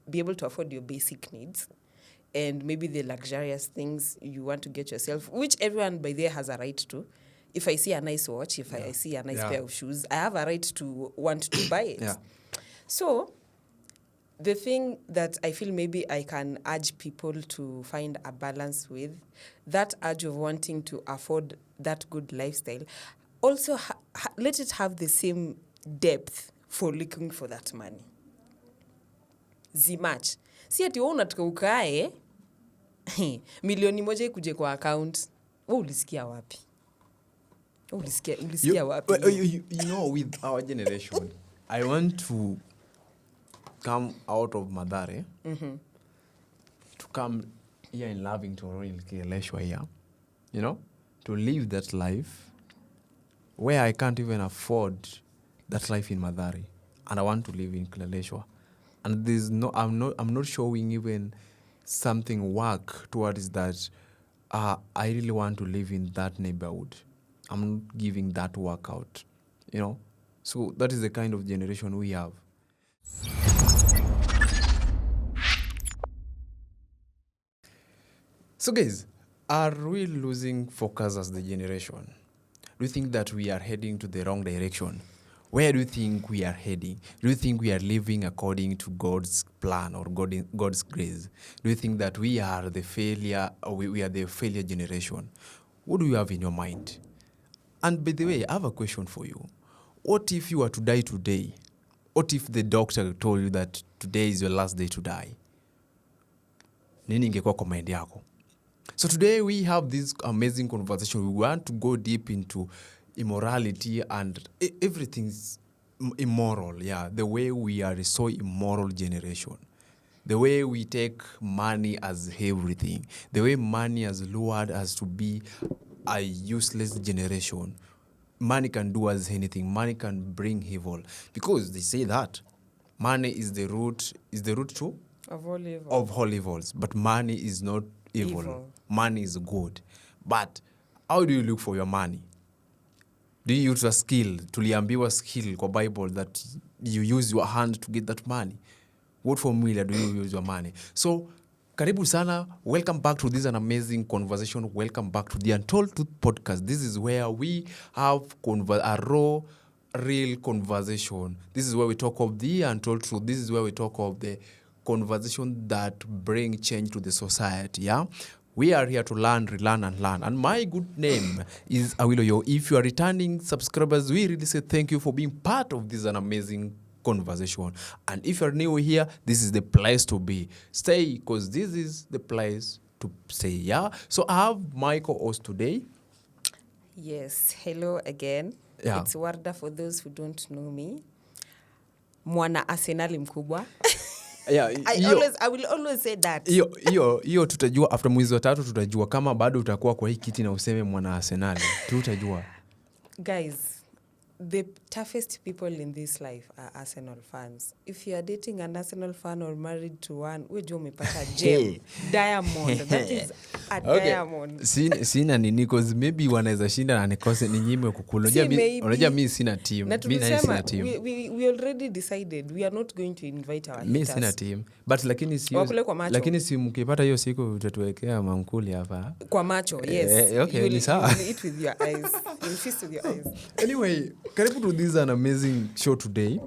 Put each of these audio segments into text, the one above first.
be able to afford your basic needs and maybe the luxurious things you want to get yourself, which everyone by there has a right to. If I see a nice watch, if I see a nice pair of shoes, I have a right to want to buy it. So the thing that I feel maybe I can urge people to find a balance with, that urge of wanting to afford that good lifestyle, also let it have the same depth for looking for that money. Zimach. Si ati wewe unataka ukae milioni moja ikuje kwa account. Wewe ulisikia wapi? Ulisikia wapi? You know, with our generation, I want to come out of Madare to come here in Lavington or in Kileshwa here, you know, to live that life where I can't even afford that life in Madare, and I want to live in Kileshwa, and I'm not showing even something work towards that. I really want to live in that neighborhood. I'm not giving that work out, you know. So that is the kind of generation we have. So guys, are we losing focus as the generation? Do you think that we are heading to the wrong direction? Where do you think we are heading? Do you think we are living according to God's plan or God's grace? Do you think that we are the failure, or we are the failure generation? What do you have in your mind? And by the way, I have a question for you. What if you were to die today? What if the doctor told you that today is your last day to die? Nini ingekuwa kwa mind yako? So today we have this amazing conversation. We want to go deep into immorality and everything's immoral. Yeah, the way we are a so immoral generation. The way we take money as everything. The way money has lured us to be a useless generation. Money can do us anything. Money can bring evil. Because they say that money is the root to? Of all evil. Of all evils. But money is not evil. Money is good. But how do you look for your money? Do you use a skill? Tuliambiwa skill kwa Bible that you use your hand to get that money. What formula do you use your money? So, karibu sana. Welcome back to this an amazing conversation. Welcome back to the Untold Truth podcast. This is where we have a raw, real conversation. This is where we talk of the untold truth. This is where we talk of the conversation that bring change to the society. Yeah, we are here to learn, relearn, and learn. And my good name is Awiloyo. If you are returning subscribers, we really say thank you for being part of this an amazing conversation. And if you're new here, this is the place to be. Stay, because this is the place to stay. Yeah. So I have my co-host today. Yes. Hello again. Yeah. It's Warda for those who don't know me. Mwana Arsenali mkubwa. Yeah, I will always say that. Hiyo tutajua after mwezi wa 3, tutajua kama bado utakuwa kwa hii kiti na useme mwana Arsenal. Tutajua. Guys, the toughest people in this life are Arsenal fans. If you are dating an Arsenal fan or married to one, wewe umepata gem. Diamond. That is a diamond. Sina nini, because maybe wanaweza shinda na nikose ninyime kukula. Unajua mimi sina team. Mimi sina team. We already decided we are not going to invite our haters. Mimi sina team. But lakini si mkipata hiyo siku utatuwekea mankuli hapa. Kwa macho, yes. Okay, ni sawa. You will eat with your eyes. You will feast with your eyes. Anyway, karibu to this an amazing show today.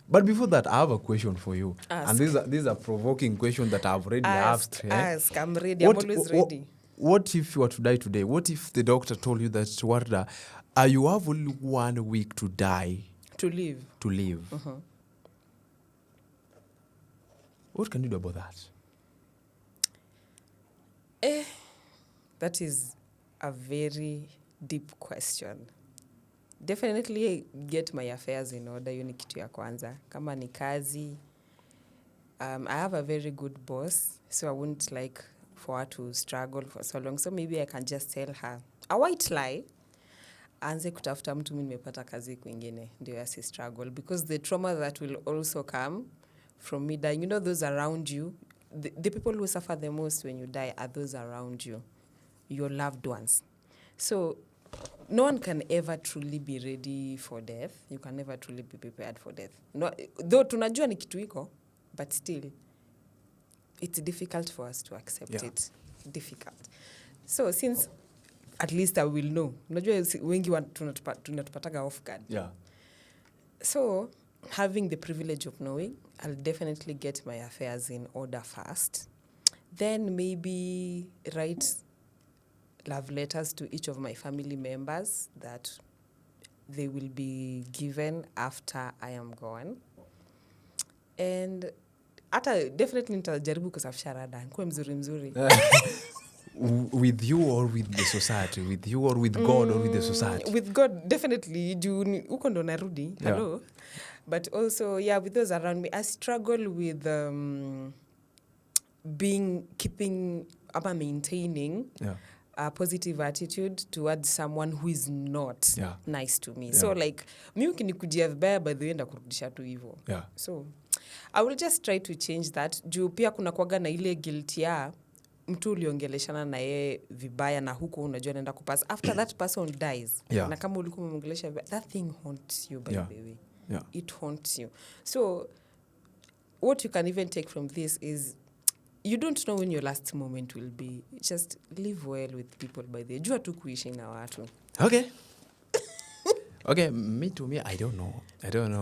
But before that, I have a question for you. Ask. And this is a provoking question that I've already asked. Ask. I'm ready. I'm always ready. What if you were to die today? What if the doctor told you that, Warda, you have only 1 week to die? To live. To live. Uh-huh. What can you do about that? That is a very deep question. Definitely get my affairs in order. Hiyo ni kitu ya kwanza. Kama ni kazi, I have a very good boss, so I wouldn't like for her to struggle for so long. So maybe I can just tell her a white lie. Anze kutafuta mtu mimi nimepata kazi kwingine ndio asi struggle, because the trauma that will also come from me dying, you know, those around you, the people who suffer the most when you die are those around you, your loved ones. So no one can ever truly be ready for death. You can never truly be prepared for death. No, though tunajua ni kitu iko, but still it's difficult for us to accept Yeah. it. Difficult. So since at least I will know. Unajua wengi tunatupataga off guard. Yeah. So having the privilege of knowing, I'll definitely get my affairs in order first. Then maybe write love letters to each of my family members that they will be given after I am gone. And definitely nitajaribu kusafisha rada. Nikuwe mzuri. With you or with the society? With you or with God or with the society? With God, definitely. Uko ndo narudi. Hello. But also, with those around me, I struggle with maintaining a positive attitude towards someone who is not nice to me. So like, mi ukinikujia vibaya, by the way, ndakurudisha tu hivyo. So I will just try to change that. Juu pia kuna kuwaga na ile guilt ya mtu uliongeleshana na yeye vibaya na huko unajua naenda kupass. After that person dies, na kama ulikuwa umemwongelesha that thing haunts you by the way. It haunts you. So what you can even take from this is you don't know when your last moment will be. Just live well with people by the way. Jua tu kuishi na watu. Okay. Okay, me I don't know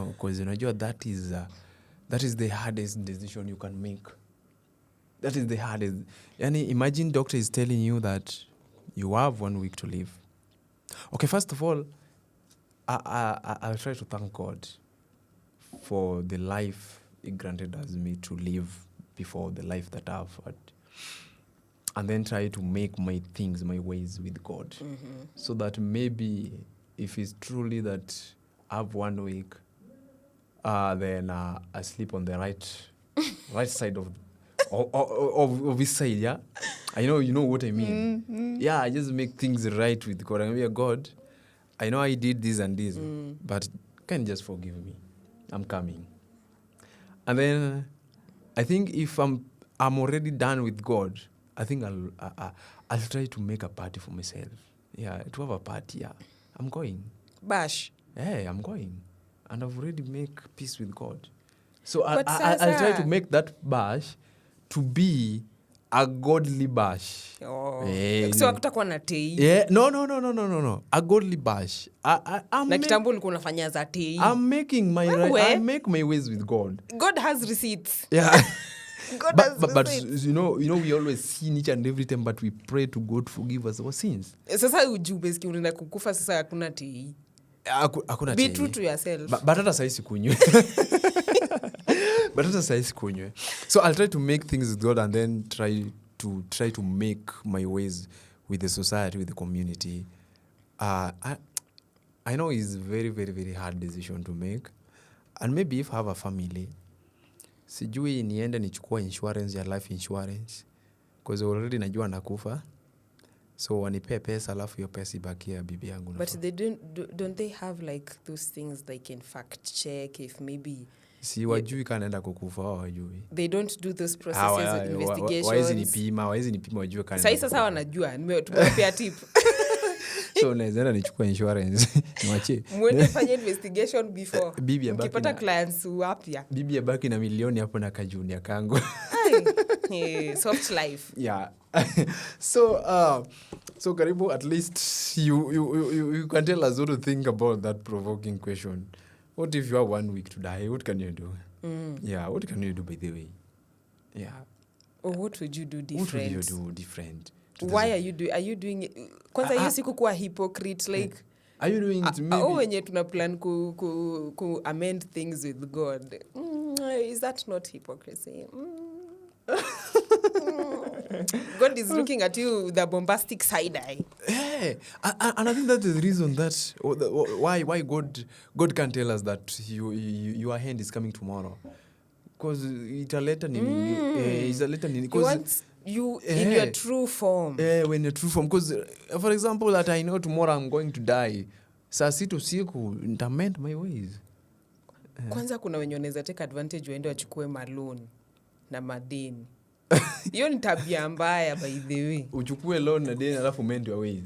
because unajua that is the hardest decision you can make. That is the hardest. Yani, imagine doctor is telling you that you have 1 week to live. Okay, first of all, I'll try to thank God for the life He granted us me to live before the life that I've had. And then try to make my things, my ways with God. So that maybe if it's truly that I have 1 week, then I sleep on the right side of his side, yeah? You know what I mean. Yeah, I just make things right with God. I mean, God, I know I did this and this, but can you just forgive me? I'm coming. And then I think if I'm already done with God, I think I'll try to make a party for myself. Yeah, to have a party, yeah. I'm going. Bash. Hey, I'm going. And I've already make peace with God. So I'll try to make that bash to be a godly bash. So hakutakuwa na tei. Yeah, no. A godly bash. Na kitambo ulikuwa unafanya za tei. I'm making I make my ways with God. God has receipts. Yeah. God has receipts. But you know we always sin each and every time, but we pray to God forgive us our sins. Sasa ujue basically unaenda kukufa sasa hakuna tei. Hakuna tei. Be true to yourself. But hata saisi kunywe. So I'll try to make things with God and then try to make my ways with the society, with the community. I know it's very, very, very hard decision to make. And maybe if I have a family, sijui niende nichukua insurance ya life insurance. Because already najua nakufa. So wanipea pesa alafu hiyo pesa ibakia bibi yangu. But they don't they have like those things they can fact check if maybe si wajui kanaenda kukufa wajui. They don't do those processes of investigations. Waezi nipima wajue kana. Sasa wanajua tumewapea tip. So unaweza nichukua insurance niwache. Mwende fanya investigation before. Bibi abaki. Ukipata clients wapya. Bibi abaki na milioni hapo na kajunia kangu. Soft life. Yeah. So karibu, at least you can tell us what to think about that provoking question. What if you have 1 week to die? What can you do? Yeah, what can you do by the way? Yeah. Or what would you do different? What would you do different? Why are you doing it? Kwanza hiyo siku kuwa hypocrite like are you doing it maybe? Wenye tuna plan ku amend things with God. Is that not hypocrisy? God is looking at you with a bombastic side eye. Yeah, and I think that's the reason that why God can tell us that your hand is coming tomorrow, because it's a letter nini. He wants you in your true form. When you're true form, because for example, that I know tomorrow I'm going to die. Saa sita usiku nitamend my ways. Kwanza kuna wenye wanaweza take advantage waende wachukue malon na madeni. Hiyo ni tabia mbaya by the way. Uchukue loan na deni alafu mend your ways.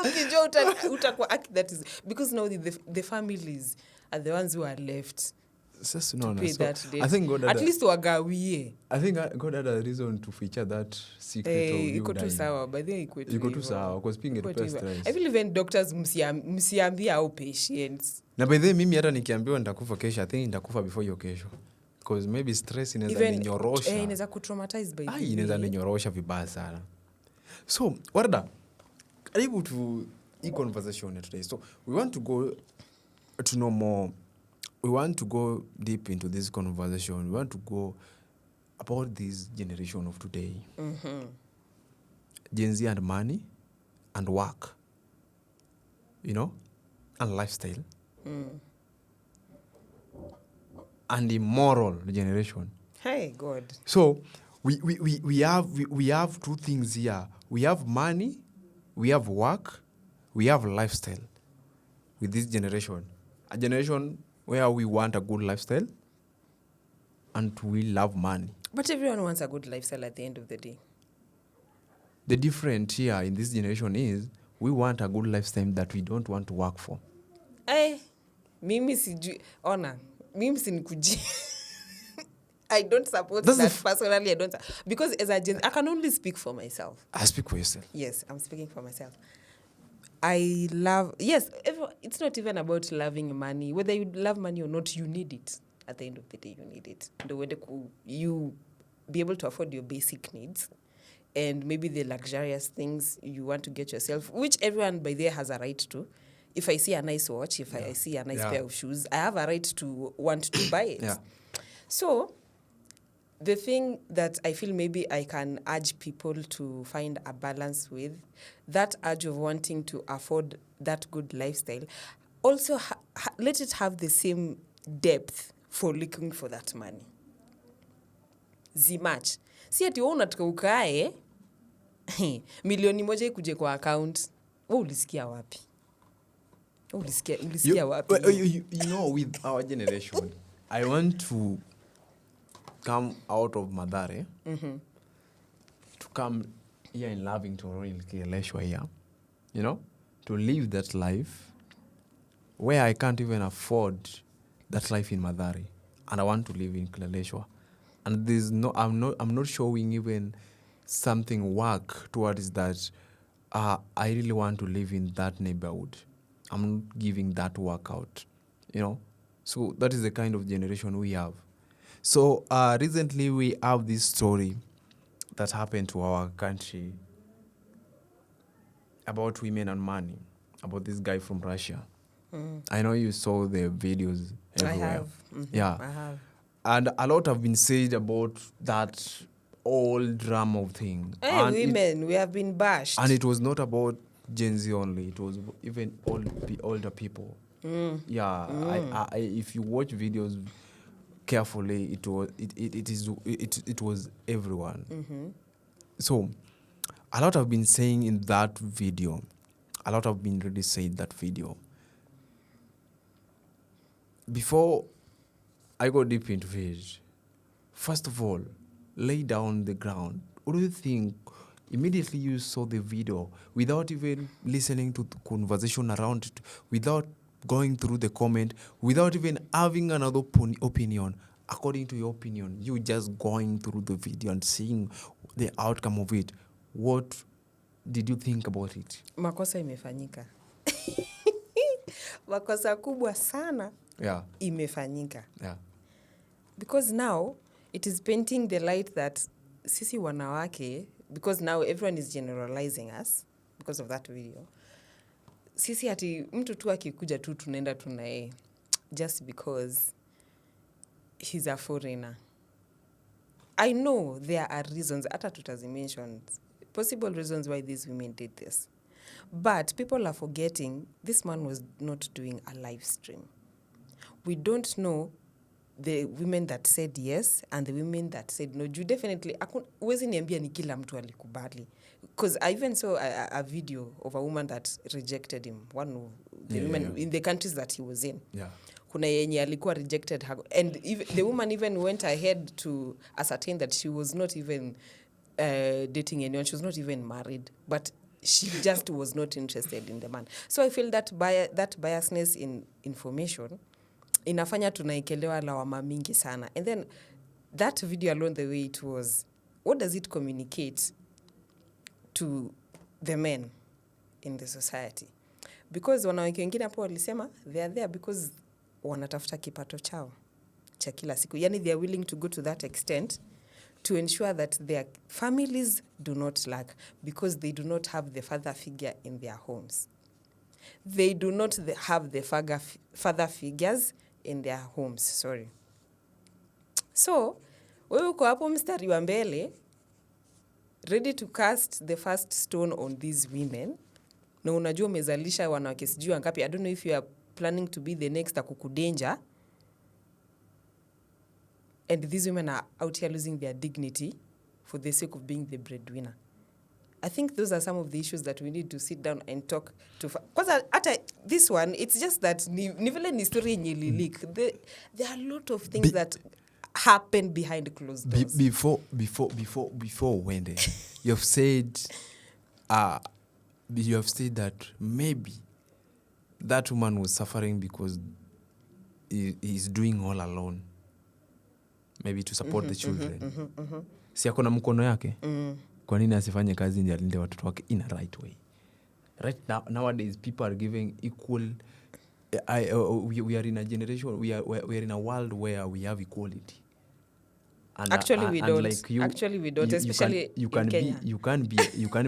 Ukijua utakuwa that is because now the families are the ones who are left. to pay So that debt. I think God At had least wagawie. I think God had a reason to feature that secret of you Iko tu dying. sawa, by the way iko tu Iko tu hivyo. sawa, because pia Iko tu ingetupea hivyo. stress. I feel even doctors msiambia au patients. Na by the way, mimi hata nikiambiwa nitakufa kesho, I think nitakufa before hiyo kesho. Because maybe stress inaweza ninyorosha. Inaweza kutraumatize by the way. Inaweza ninyorosha vibaya sana. So, Warda, karibu to hii conversation today. So, we want to go to know more. We want to go deep into this conversation. We want to go about this generation of today. Gen Z and money and work. You know? And lifestyle. And immoral generation. Hey, God. So we have two things here. We have money, we have work, we have lifestyle with this generation. A generation where we want a good lifestyle and we love money. But everyone wants a good lifestyle at the end of the day. The difference here in this generation is we want a good lifestyle that we don't want to work for. Mimi sijui. Ona, mimi sinikuji. I don't support That's that personally. I don't. Because as a Gen, I can only speak for myself. I speak for yourself. Yes, I'm speaking for myself. I love, yes, it's not even about loving money. Whether you love money or not, you need it. At the end of the day, you need it. The way you be able to afford your basic needs and maybe the luxurious things you want to get yourself, which everyone by there has a right to. If I see a nice watch, if I see a nice pair of shoes, I have a right to want to buy it. So, the thing that I feel maybe I can urge people to find a balance with, that urge of wanting to afford that good lifestyle, also let it have the same depth for looking for that money. Zimatch. Si ati wewe unataka ukae milioni moja ikuje kwa account. Wewe ulisikia wapi? Ulisikia wapi? You know, with our generation, I want to come out of Madare to come here in Lavington in Kileleshwa here, you know, to live that life where I can't even afford that life in Madare, and I want to live in Kileleshwa, and I'm not showing even something work towards that. I really want to live in that neighborhood. I'm not giving that work out, you know. So that is the kind of generation we have. So recently we have this story that happened to our country about women and money, about this guy from Russia. I know you saw the videos everywhere. I have. Yeah. I have. And a lot have been said about that old drama of thing. Hey, women, we have been bashed. And it was not about Gen Z only. It was even older people. I if you watch videos carefully, it was everyone. So a lot have been saying in that video. A lot have been really said that video. Before I go deep into it, first of all, lay down the ground. What do you think? Immediately you saw the video, without even listening to the conversation around it, without going through the comment, without even having another opinion, according to your opinion, you just going through the video and seeing the outcome of it. What did you think about it? Makosa imefanyika. Makosa kubwa sana. Yeah. Imefanyika. Yeah. Because now it is painting the light that sisi wanawake, because now everyone is generalizing us because of that video. Sisi ati mtu tu akikuja tu tunaenda tunae just because he's a foreigner. I know there are reasons, hata tutazimention, possible reasons why these women did this. But people are forgetting this man was not doing a live stream. We don't know the women that said yes and the women that said no. You definitely, huwezi niambia ni kila mtu alikubali. Because I even saw a video of a woman that rejected him. One of the women in the countries that he was in. Yeah. Kuna yenye alikuwa rejected her. And the woman even went ahead to ascertain that she was not even dating anyone. She was not even married. But she just was not interested in the man. So I feel that biasness in information inafanya tunaekelewa lawama mingi sana. And then that video alone, the way it was, what does it communicate to the men in the society? Because wanawake wengine hapo walisema they are there because wanatafuta kipato chao cha kila siku. Yani they are willing to go to that extent to ensure that their families do not lack because they do not have the father figure in their homes. They do not have the father figures in their homes, sorry. So, wewe uko hapo mstari wa mbele, ready to cast the first stone on these women, na unajua umezalisha wanawake sijui wangapi. I don't know if you are planning to be the next akukudanger, and these women are out here losing their dignity for the sake of being the breadwinner. I think those are some of the issues that we need to sit down and talk to. Because at this one, it's just that ni vile ni story yenye ilileak. There are a lot of things that happen behind closed doors. Before Wendy, you have said that maybe that woman was suffering because he is doing all alone. Maybe to support the children. Si ako na mkono yake? Kwa nini asifanye kazi ndio alinde watoto wake in a right way? Right now, nowadays people are giving equal. We are in a generation. We are in a world where we have equality. And actually, we don't. Like you, actually, we don't. Especially in Kenya. You can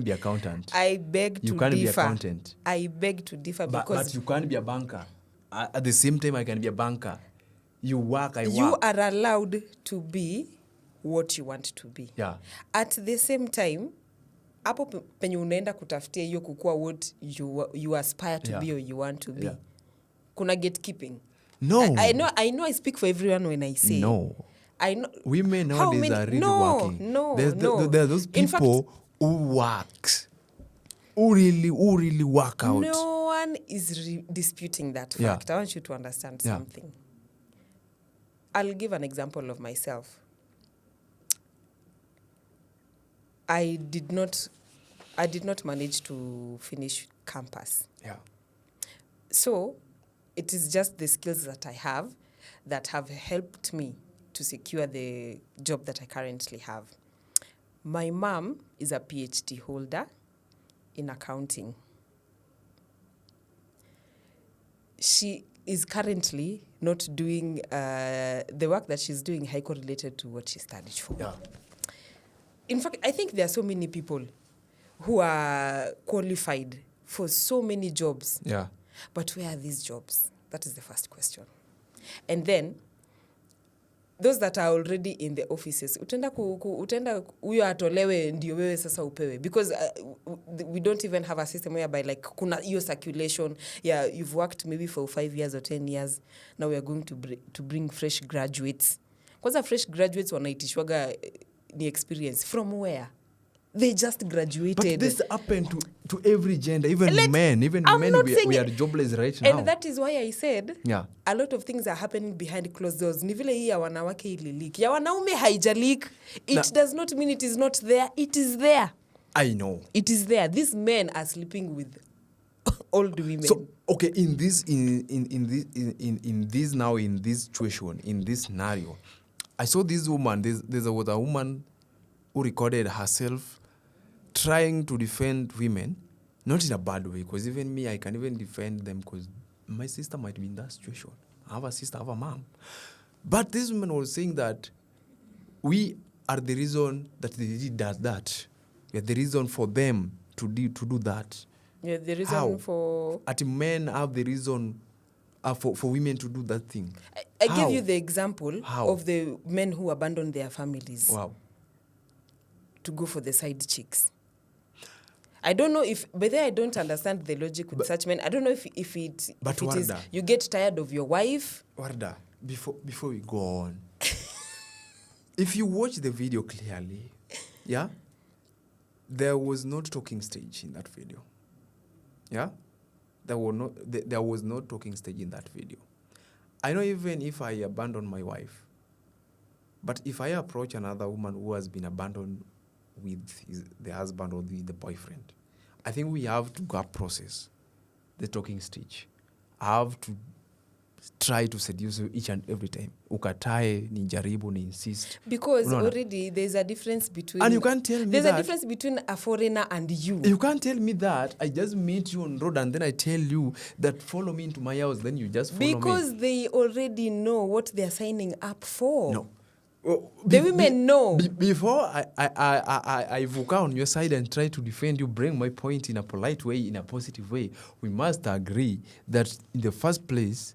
be accountant. I beg to differ. You can be accountant. I beg to differ because. But you can't be a banker. At the same time, I can be a banker. You work. I work. You are allowed to be what you want to be. Yeah. At the same time, hapo penye unaenda kutafutia hiyo kukua what you aspire to be or you want to be. Kuna gatekeeping. No. I know I speak for everyone when I say. No. I know. Women nowadays are really working. No. There are those people who works. Who really work out. No one is disputing that fact. I want you to understand something. I'll give an example of myself. I did not manage to finish campus. Yeah. So, it is just the skills that I have that have helped me to secure the job that I currently have. My mom is a PhD holder in accounting. She is currently not doing the work that she's doing haiko related to what she studied for. Yeah. In fact, I think there are so many people who are qualified for so many jobs. Yeah. But where are these jobs? That is the first question. And then, those that are already in the offices, utenda huyo atolewe ndio wewe sasa upewe. Because we don't even have a system whereby like kuna hiyo circulation. Yeah, you've worked maybe for 5 years or 10 years. Now we are going to bring fresh graduates. Kwanza fresh graduates wanaitishwaga ni experience. From where? They just graduated. But this happened to every gender, even men. Even men, we are jobless right now. And that is why I said a lot of things are happening behind closed doors. Ni vile hii ya wanawake ilileak. Ya wanaume haijaleak. It does not mean it is not there. It is there. I know. It is there. These men are sleeping with old women. So, okay, in this situation, in this scenario, I saw this woman. There was a woman who recorded herself trying to defend women, not in a bad way, because even me, I can even defend them because my sister might be in that situation. I have a sister, I have a mom. But this woman was saying that we are the reason that they did that. We are the reason for them to do that. Yeah, the reason for... At men have the reason for women to do that thing. I give you the example of the men who abandon their families. Wow. To go for the side chicks. I don't know if, but I don't understand the logic with such men. I don't know if it is you get tired of your wife. Warda, before we go on, if you watch the video clearly, there was no talking stage in that video. Yeah, there was no talking stage in that video. I know even if I abandon my wife, but if I approach another woman who has been abandoned with the husband or the boyfriend, I think we have to go process the talking stage. I have to try to seduce you each and every time. Ukatae, ni jaribu, ni insist. Because Unaona? already there's a difference between... And you can't tell me there's that... a difference between a foreigner and you. You can't tell me that I just meet you on road and then I tell you that follow me into my house, then you just follow me. Because they already know what they're signing up for. No. The women know. Before I vote on your side and try to defend you, bring my point in a polite way, in a positive way, we must agree that in the first place,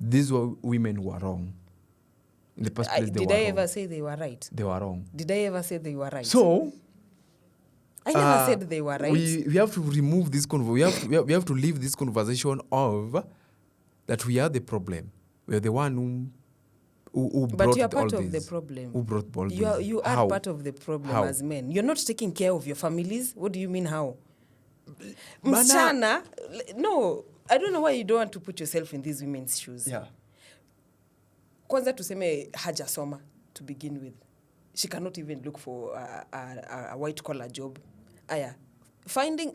these were women who were wrong. In the first place, did I ever say they were right? They were wrong. Did I ever say they were right? So, I never said they were right. We have to remove this we have to leave this conversation of that we are the problem. We are the one who but brought you are all part of this. the problem. Who brought all you are, this? you are How? part of the problem How? as men. You're not taking care of your families. What do you mean how? Mana- Msichana, no, I don't know why you don't want to put yourself in these women's shoes. Yeah. Kwanza tuseme hajasoma to begin with. She cannot even look for a white collar job. Aya. Finding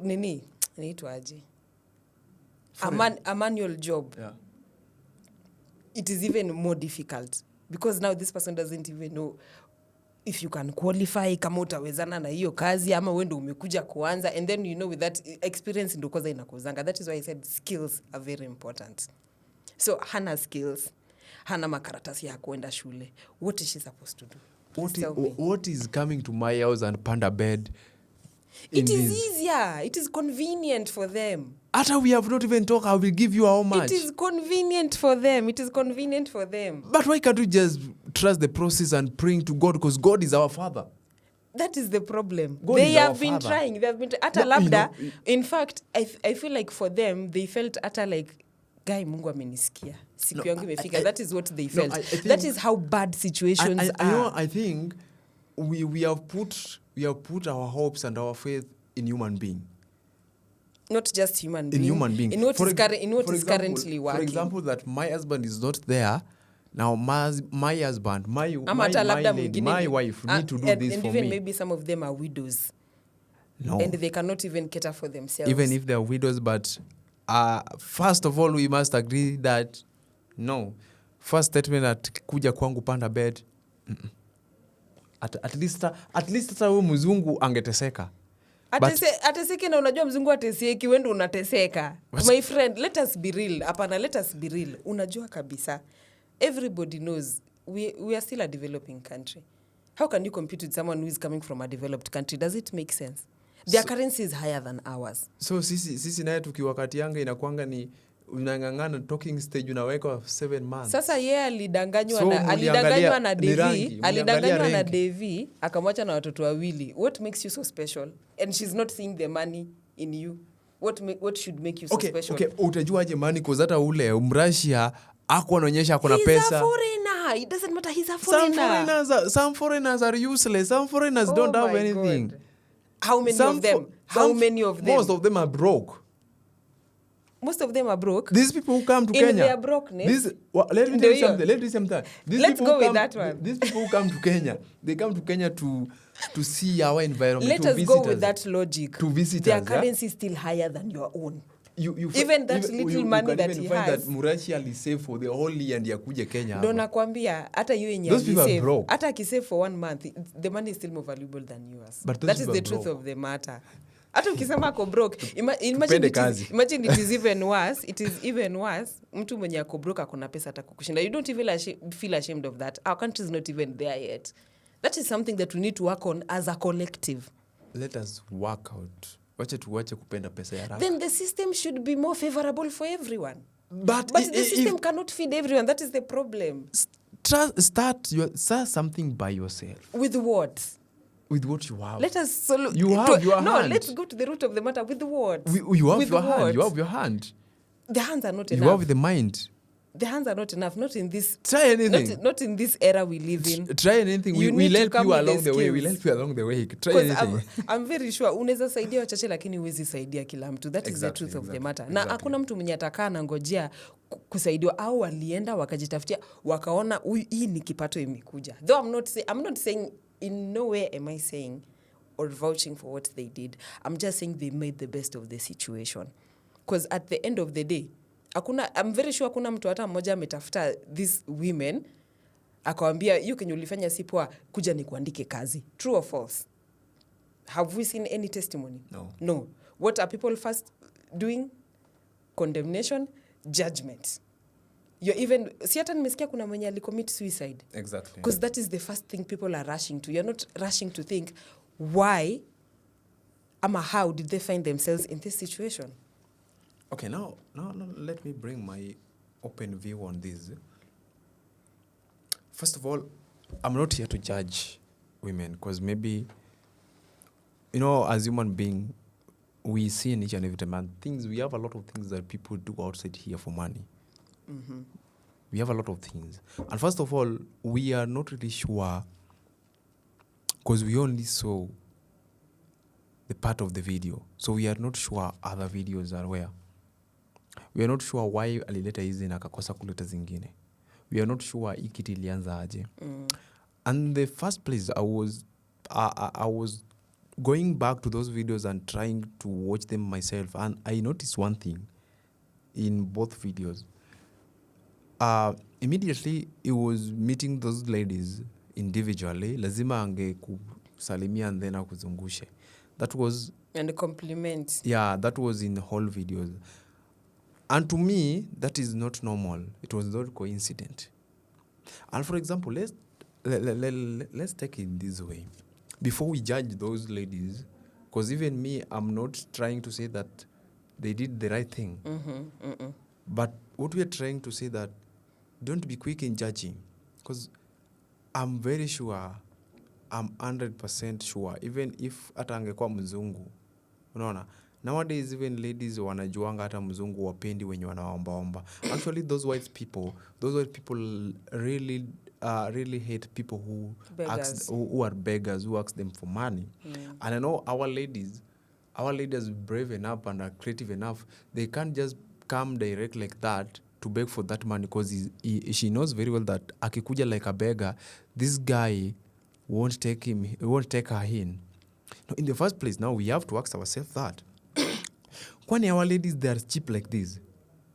nini? Inaitwaje? A manual job. Yeah. It is even more difficult because now this person doesn't even know if you can qualify, kama utawezana na hiyo kazi ama wewe ndio umekuja kuanza, and then you know with that experience ndio kwanza inakuzanga. That is why I said skills are very important. So hana skills, hana makaratasi ya kuenda shule. What is she supposed to do? What is coming to my house and panda bed? It is easier. It is convenient for them. After we have not even talked, I will give you how much. It is convenient for them. It is convenient for them. But why can't we just trust the process and praying to God? Because God is our Father. That is the problem. God They is our have been Father. trying. They have been ata No, labda. you know, In fact, I feel like for them, they felt ata like, guy, Mungu amenisikia. Siku yangu imefika. That is what they felt. I think that is how bad situations are. You know, I think we have put our hopes and our faith in human being. Not just human being. In human being. In what For is, ex- in what for is example- currently working. For example, that my husband is not there. Now, my husband, my Hata labda lady, mwingine my ni- wife need to do and, this and for even me. maybe some of them are widows. No. And they cannot even cater for themselves. Even if they are widows, but first of all, we must agree that no. First statement at kuja kwangu panda bed. At least hata huyo mzungu angeteseka. Ateseke na unajua mzungu ateseki, wewe ndio unateseka. My friend, let us be real. Hapana, let us be real. Unajua kabisa. Everybody knows we are still a developing country. How can you compete with someone who is coming from a developed country? Does it make sense? Their currency is higher than ours. So sisi naye tukiwakati yanga inakuanga ni unangangana talking stage unaweka 7 months. Sasa yeye alidanganywa So, na alidanganywa na ni rangi, Devi, alidanganywa na rangi. Devi, akamwacha na watoto wawili. What makes you so special? And she's not seeing the money in you. What should make you so special? Okay, utajuaje money cause hata ule Mrashia ako anaonyesha ako na He's pesa. a foreigner. It doesn't matter. He's a foreigner. Some foreigners are useless. Some foreigners don't have my anything. God. How many of them? Most of them are broke. Most of them are broke. These people who come to In Kenya. their brokenness. Let me tell you something. Let's go with that one. These people who come to Kenya, they come to Kenya to see our environment. Let to us visit go us, with that logic. To visit Their us, currency is still higher than your own. Even little money that he find has. that Murashia is safe for the whole year and yakuje Kenya. Ndo nakwambia hata hiyo yenye Those people are alisave, broke. hata akisave for 1 month, the money is still more valuable than yours. But those that is people the are truth broke. of the matter. Hata ukisema ako broke, Tupende kazi. imagine it is even worse. It is even worse. Mtu mwenye ako broke akona pesa hata kukushinda. You don't even feel ashamed of that. Our country is not even there yet. That is something that we need to work on as a collective. Let us work out. Wache kupenda pesa ya haraka. Then the system should be more favorable for everyone. But the system cannot feed everyone. That is the problem. Start something by yourself. With what? With what you have. Let us You have your No, hand. let's go to the root of the matter. With what? You have With your hand. what? You have your hand. The hands are not You enough. have the mind. The hands are not enough. Not in this. Try anything. Not in this era we live in. Try anything. You We'll need to help come you with the along the way. We'll skills. help you along the way. Try Because anything. I'm very sure unaweza saidia wachache lakini huwezi saidia kila mtu. That is the Exactly, truth of the matter. Na exactly. hakuna mtu mwenye atakaa na ngojea kusaidiwa au walienda wakajitafutia wakaona hii ni kipato imekuja. Though I'm not saying in no way am I saying or vouching for what they did. I'm just saying they made the best of the situation. because at the end of the day I'm very sure hakuna mtu hata mmoja ametafuta these women akawambia hiyo kenye ulifanya si poa, kuja ni kuandike kazi. True or false? Have we seen any testimony? No. What are people first doing? Condemnation, judgment. You're even, si hata nimesikia kuna mwenye alicommit suicide. Exactly. Because that is the first thing people are rushing to. You're not rushing to think why ama how did they find themselves in this situation. Okay, now let me bring my open view on this. First of all, I'm not here to judge women because maybe, as human beings, we see in each and every time and we have a lot of things that people do outside here for money. Mm-hmm. We have a lot of things. And first of all, we are not really sure because we only saw the part of the video. So we are not sure other videos are where. We are not sure why alileta hizi na akakosa kuleta zingine. We are not sure hii kitu ilianza aje. And the first place I was going back to those videos and trying to watch them myself, and I noticed one thing in both videos. Immediately he was meeting those ladies individually, lazima ange kusalimia and then akuzungushe. That was and compliment. Yeah, that was in the whole videos. And to me, that is not normal. It was not coincident. And for example, let's take it this way. Before we judge those ladies, because even me, I'm not trying to say that they did the right thing. But what we are trying to say that don't be quick in judging. Because I'm very sure, I'm 100% sure, even if hata angekuwa mzungu, unaona, nowadays even ladies wanajuanga hata mzungu wapendi wenye wanaombaomba. Actually those white people really hate people who are beggars, who ask them for money. And I know our ladies are brave enough and are creative enough. They can't just come direct like that to beg for that money because she knows very well that akikuja like a beggar, this guy won't take her in. No, in the first place, now we have to ask ourselves that. Kwani our ladies, they are cheap like this?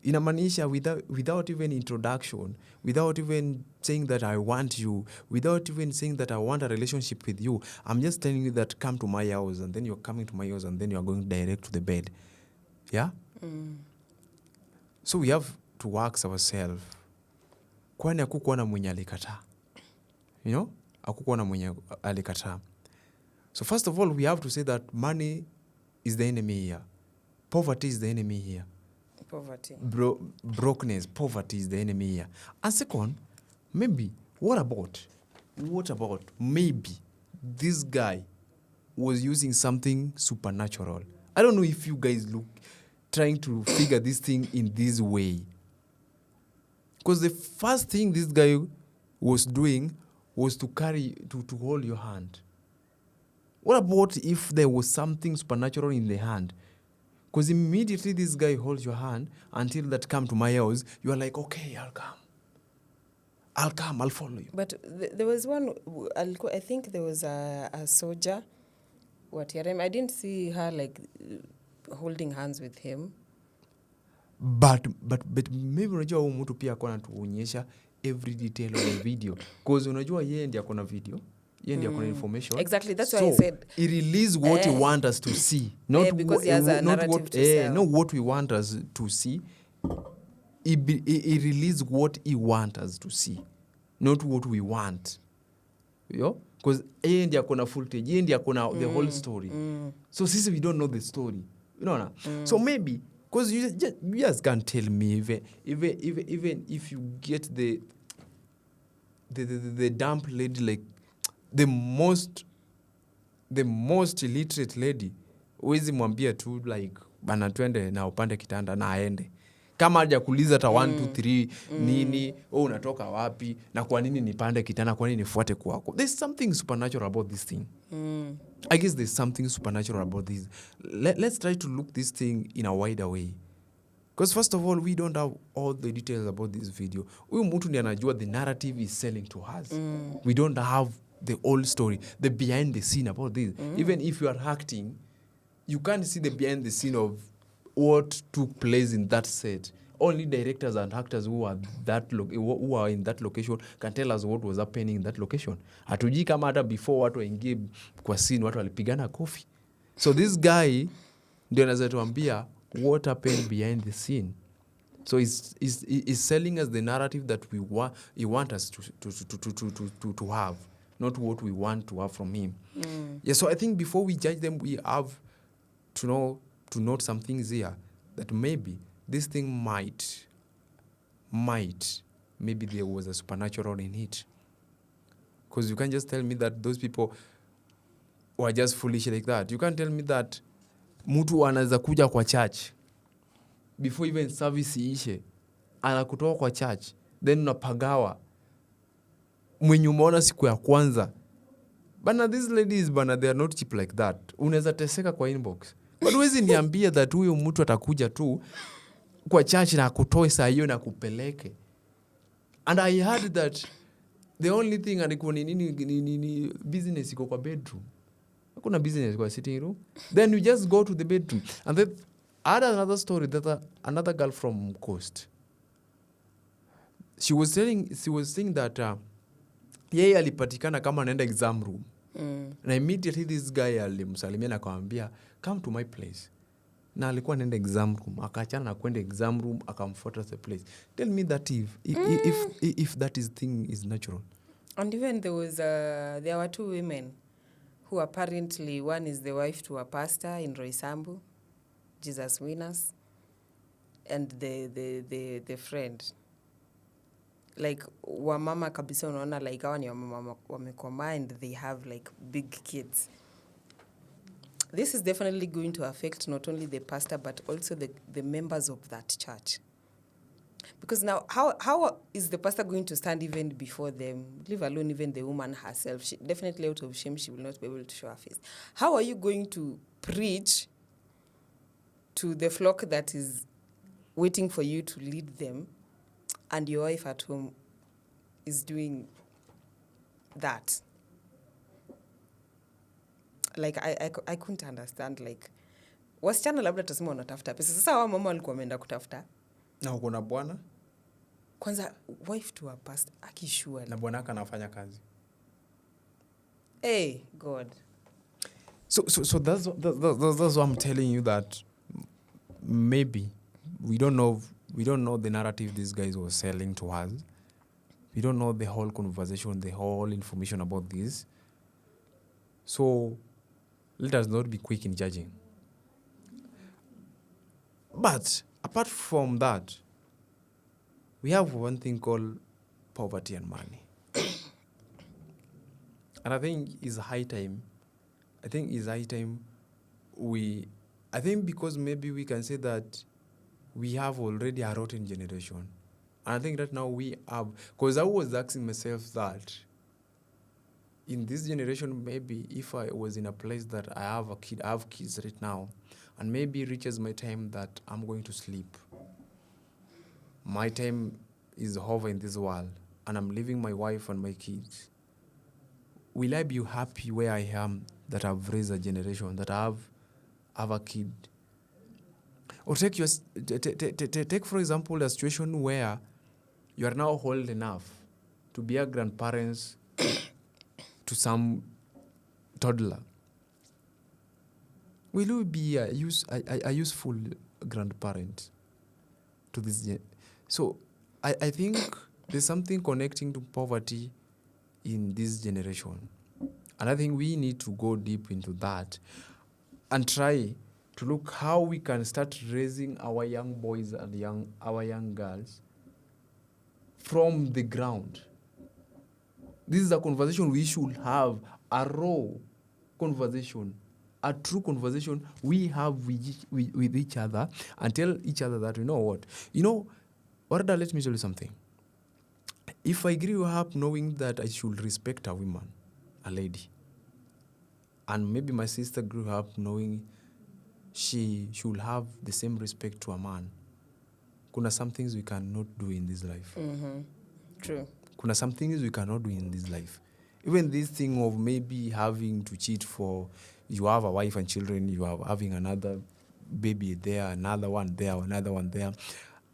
Inamaanisha without even introduction, without even saying that I want you, without even saying that I want a relationship with you, I'm just telling you that come to my house, and then you're coming to my house, and then you're going direct to the bed. Yeah? So we have to ask ourselves, kwani hakukuwa na mwenye alikataa? Hakukuwa na mwenye alikataa. So first of all, we have to say that money is the enemy here. Poverty is the enemy here. Poverty. Brokenness, poverty is the enemy here. And second, maybe, what about maybe this guy was using something supernatural? I don't know if you guys trying to figure this thing in this way. Because the first thing this guy was doing was to hold your hand. What about if there was something supernatural in the hand? Because immediately this guy holds your hand until that come to my house, you are like, okay, I'll come, I'll follow you. But there was one, I think there was a soldier, I didn't see her like holding hands with him. But maybe unajua huyu mtu pia akona tuonyesha every detail of the video. Because unajua yeye ndiye akona video. Yeye ndiye akona information. Exactly, that's why I said. He release what he want us to see. Not because he has a narrative to sell. Not what we want us to see. He release what he want us to see. Not what we want. Because yeye ndiye akona footage. Yeye ndiye akona the whole story. So sisi we don't know the story. So maybe because you just can't tell me even if you get the dump lady, like the most illiterate lady, uwezi mwambia tu like bana twende na upande kitanda na aende. Kama haja kuuliza hata 1 2 3 nini, unatoka wapi na kwa nini nipande kitanda, kwa nini nifuate kwako. There's something supernatural about this thing. I guess there's something supernatural about this. Let's try to look this thing in a wider way. Because first of all, we don't have all the details about this video. Huyu mtu ndiye anajua the narrative is selling to us. We don't have the whole story, the behind the scene about this. Even if you are acting, you can't see the behind the scene of what took place in that set. Only directors and actors who are who are in that location can tell us what was happening in that location. Hatujui kama hata before watu waingie kwa scene watu walipigana kofi. So this guy ndio anaweza tuambia what happened behind the scene. So he's selling us the narrative that he want us to have, not what we want to have from him. Yeah, so I think before we judge them, we have to note some things here that maybe this thing might maybe there was a supernatural in it. Because you can't just tell me that those people were just foolish like that. You can't tell me that mtu anaweza kuja kwa church before even service iishe, anakutoa kwa church, then unapagawa mwenye umeona siku ya kwanza. Bana, these ladies bana, they are not cheap like that. Unaweza teseka kwa inbox. But huwezi niambia that huyo mtu atakuja tu kwa church na akutoe saa hiyo na kupeleke. And I heard that the only thing alikuwa ni business iko kwa bedroom. Hakuna business kwa sitting room. Then you just go to the bedroom. And then I had another story that another girl from Coast. She was saying that yeye alipatikana kama anaenda exam room. Na immediately this guy alimsalimia na akamwambia come to my place. Na alikuwa anaenda exam room, akaachana na kwenda exam room, akamfuata the place. Tell me that if that thing is natural. And even there were two women who apparently, one is the wife to a pastor in Roysambu, Jesus Winners, and the friend. Like wamama kabisa unaona like hawa ni wamama wamekoma and they have like big kids. This is definitely going to affect not only the pastor but also the members of that church. Because now, how is the pastor going to stand even before them, leave alone even the woman herself? She, definitely out of shame, she will not be able to show her face. How are you going to preach to the flock that is waiting for you to lead them, and your wife at home is doing that? Like, I couldn't understand, like, wasichana labda tasema wanatafuta pesa. Sasa wa mama walikuwa wameenda kutafuta. Na uko na bwana? Kwanza, wife to a pastor, akishua. Na bwana anafanya kazi. Hey, God. So that's what I'm telling you, that maybe we don't know the narrative these guys were selling to us. We don't know the whole conversation, the whole information about this. So let us not be quick in judging. But apart from that, we have one thing called poverty and money. And I think it's high time. Because maybe we can say that we have already a rotten generation. And I think that now we have, because I was asking myself that in this generation, maybe if I was in a place that I have kids right now, and maybe it reaches my time that I'm going to sleep. My time is over in this world, and I'm leaving my wife and my kids. Will I be happy where I am, that I've raised a generation, that I have a kid? Or take for example a situation where you are now old enough to be a grandparents to some toddler. Will you be a useful grandparent to this? So I think there's something connecting to poverty in this generation. And I think we need to go deep into that and try to look how we can start raising our young boys and our young girls from the ground. This is a conversation we should have, a raw conversation, a true conversation we have with each other, and tell each other that, you know what, Warda, let me tell you something. If I grew up knowing that I should respect a woman, a lady, and maybe my sister grew up knowing she should have the same respect to a man, kuna some things we cannot do in this life. Mm-hmm. True. Kuna some things we cannot do in this life. Even this thing of maybe having to cheat for, you have a wife and children, you are having another baby there, another one there, another one there,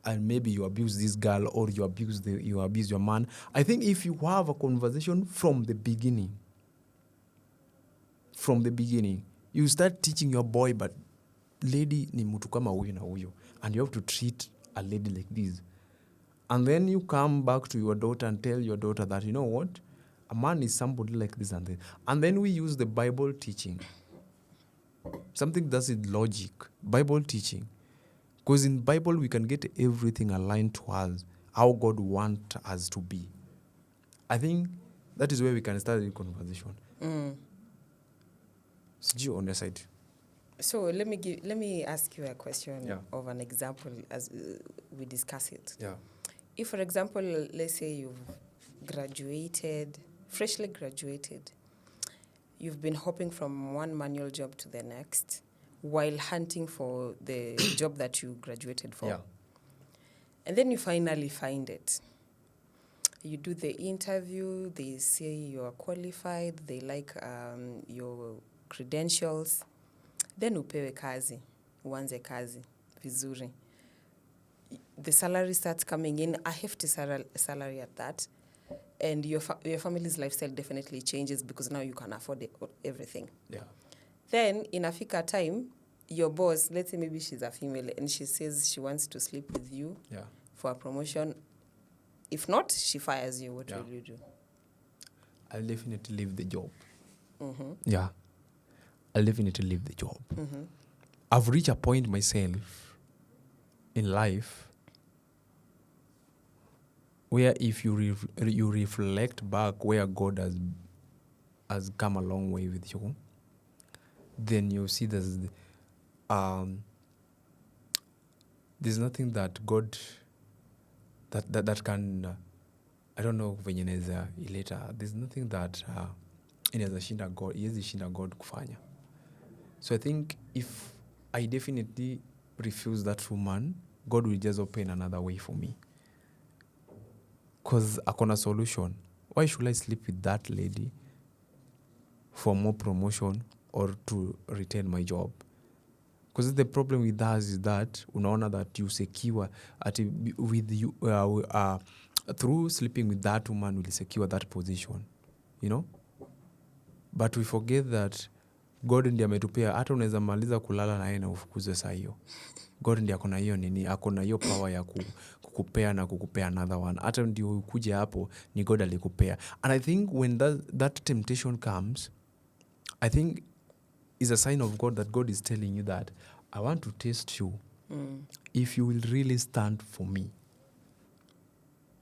and maybe you abuse this girl or you abuse your man. I think if you have a conversation from the beginning, you start teaching your boy, but lady ni mtu kama huyu na huyu, and you have to treat a lady like this. And then you come back to your daughter and tell your daughter that, you know what, a man is somebody like this and this. And then we use the Bible teaching. Something that's in logic, Bible teaching. Because in Bible we can get everything aligned to us, how God wants us to be. I think that is where we can start the conversation. Sijui on your side. So let me ask you a question Yeah. of an example as we discuss it. Yeah. If, for example, let's say you've freshly graduated, you've been hopping from one manual job to the next while hunting for the job that you graduated for. Yeah. And then you finally find it. You do the interview, they say you are qualified, they like your credentials. Then upewe kazi, uanze kazi, vizuri. The salary starts coming in, a hefty salary at that. And your family's lifestyle definitely changes because now you can afford everything. Yeah. Then, in a fika time, your boss, let's say maybe she's a female, and she says she wants to sleep with you for a promotion. If not, she fires you. What will you do? I'll definitely leave the job. Mm-hmm. Yeah. I'll definitely leave the job. Mm-hmm. I've reached a point myself in life where if you reflect back where God has come a long way with you, then you see there's nothing that God that can I don't know venye naweza ileta. There's nothing that inaweza shinda God, iwezi shinda God kufanya. So I think if I definitely refuse that woman, God will just open another way for me. Because akona solution. Why should I sleep with that lady for more promotion or to retain my job? Because the problem with us is that unaona that you secure with you through sleeping with that woman will secure that position, you know. But we forget that God ndiye ametupea, hata unaweza maliza kulala na yeye na ufukuze saa hiyo. God ndiye akona hiyo nini, akona hiyo power ya kukupea na kukupea another one. Hata ndio ukuje hapo ni God alikupea. And I think when that temptation comes, I think is a sign of God that God is telling you that I want to test you if you will really stand for me.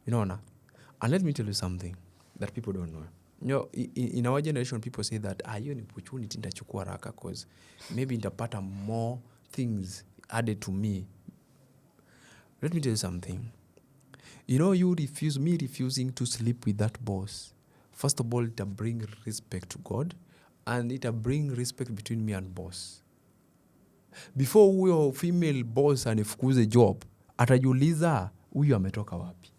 You know, and let me tell you something that people don't know. You know, in our generation, people say that hiyo ni opportunity nitachukua haraka because maybe nitapata more things added to me. Let me tell you something. You know, me refusing to sleep with that boss. First of all, it'll bring respect to God, and it'll bring respect between me and boss. Before huyo female boss anifukuze job, atajiuliza huyu ametoka wapi.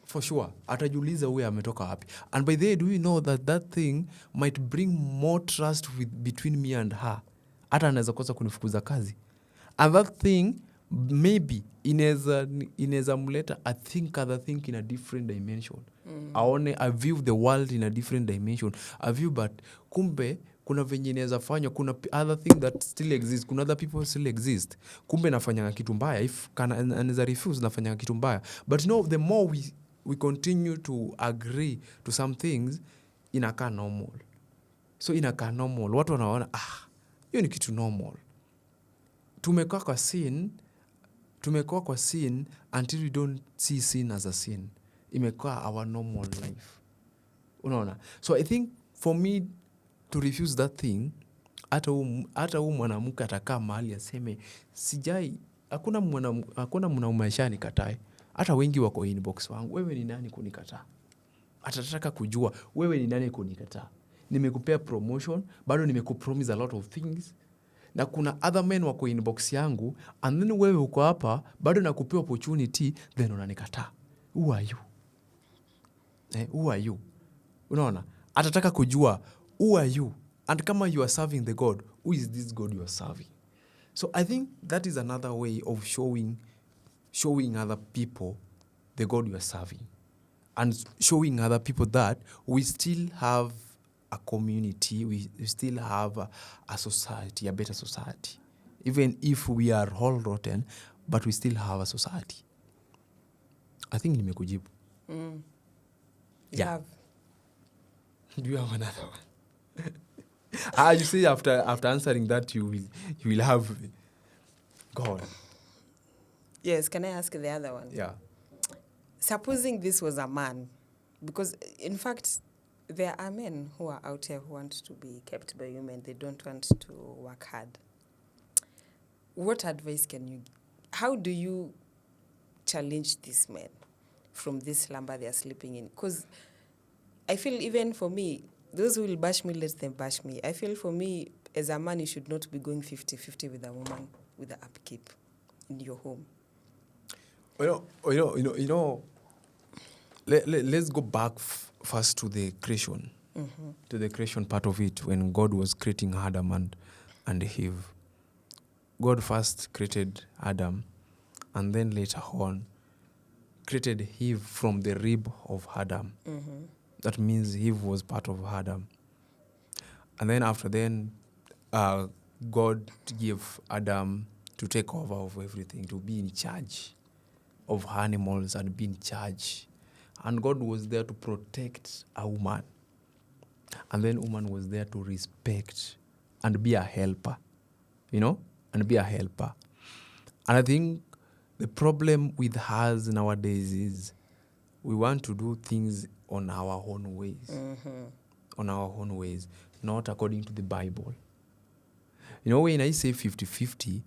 For sure, atajiuliza huyu ametoka wapi. And by the way, do you know that thing might bring more trust between me and her? Hata anaweza kosa kunifukuza kazi. And that thing maybe inaweza mleta other thing in a different dimension. I view the world in a different dimension. But kumbe kuna venye inaweza fanya, kuna other thing that still exists, kuna other people still exist. Kumbe nafanya kitu mbaya, if anaweza refuse nafanya kitu mbaya. But you know, the more we continue to agree to some things, inakaa normal. So inakaa normal. Watu wanaona, hiyo ni kitu normal. Tumekuwa kwa sin until we don't see sin as a sin. Imekuwa our normal life. Unaona? So I think for me to refuse that thing, hata huu mwanamke atakaa mahali aseme hakuna mwanaume maishani katae. Hata wengi wako inbox wangu, wewe ni nani kunikataa? Atataka kujua wewe ni nani kunikataa. Nimekupea promotion, bado nimekupromise a lot of things. Na kuna other men wako inbox yangu, and then wewe uko hapa bado nakupea opportunity, then unanikataa. Who are you? Who are you? Unaona? Atataka kujua who are you? And kama you are serving the God, Who is this God you are serving? So I think that is another way of showing other people the God you are serving, and showing other people that we still have a community, we still have a society, a better society. Even if we are all rotten, but we still have a society. I think nimekujibu. You Yeah. have. Do you have another one? You say after answering that you will have. Go on. Yes, can I ask the other one? Yeah. Supposing this was a man, because in fact, there are men who are out here who want to be kept by women. They don't want to work hard. What advice can you, how do you challenge these men from this slumber they are sleeping in? Because I feel even for me, those who will bash me, let them bash me. I feel for me, as a man, you should not be going 50-50 with a woman with the upkeep in your home. Let's go back first to the creation, to the creation part of it, when God was creating Adam and Eve. God first created Adam, and then later on created Eve from the rib of Adam. That means Eve was part of Adam. And then after then, God gave Adam to take over of everything, to be in charge of animals and be in charge. And God was there to protect a woman. And then woman was there to respect and be a helper, and be a helper. And I think the problem with us nowadays is we want to do things on our own ways. On our own ways, not according to the Bible. When I say 50-50,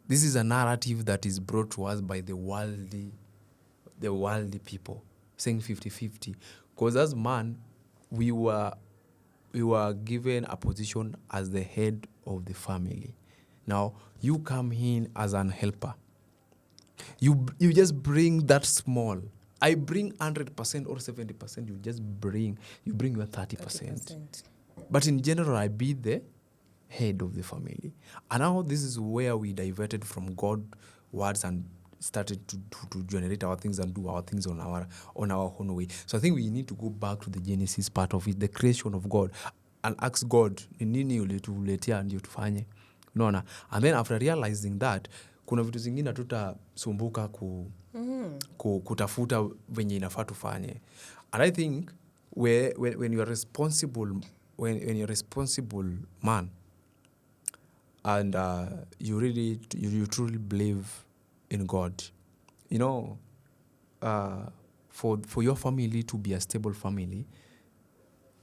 this is a narrative that is brought to us by the worldly people, saying 50-50. Because as man, we were given a position as the head of the family. Now, you come in as an helper. You just bring that small. I bring 100% or 70%. You bring your 30%. But in general, I be the head of the family. And now this is where we diverted from God's words and started to generate our things and do our things on our own way. So I think we need to go back to the Genesis part of it, the creation of God, and ask God, nini ulituletea ndio tufanye? Unaona? And then after realizing that, kuna vitu zingine hatutasumbuka kutafuta venye inafaa tufanye. And I think when you're responsible, when you're responsible man, and you truly believe in God, for your family to be a stable family,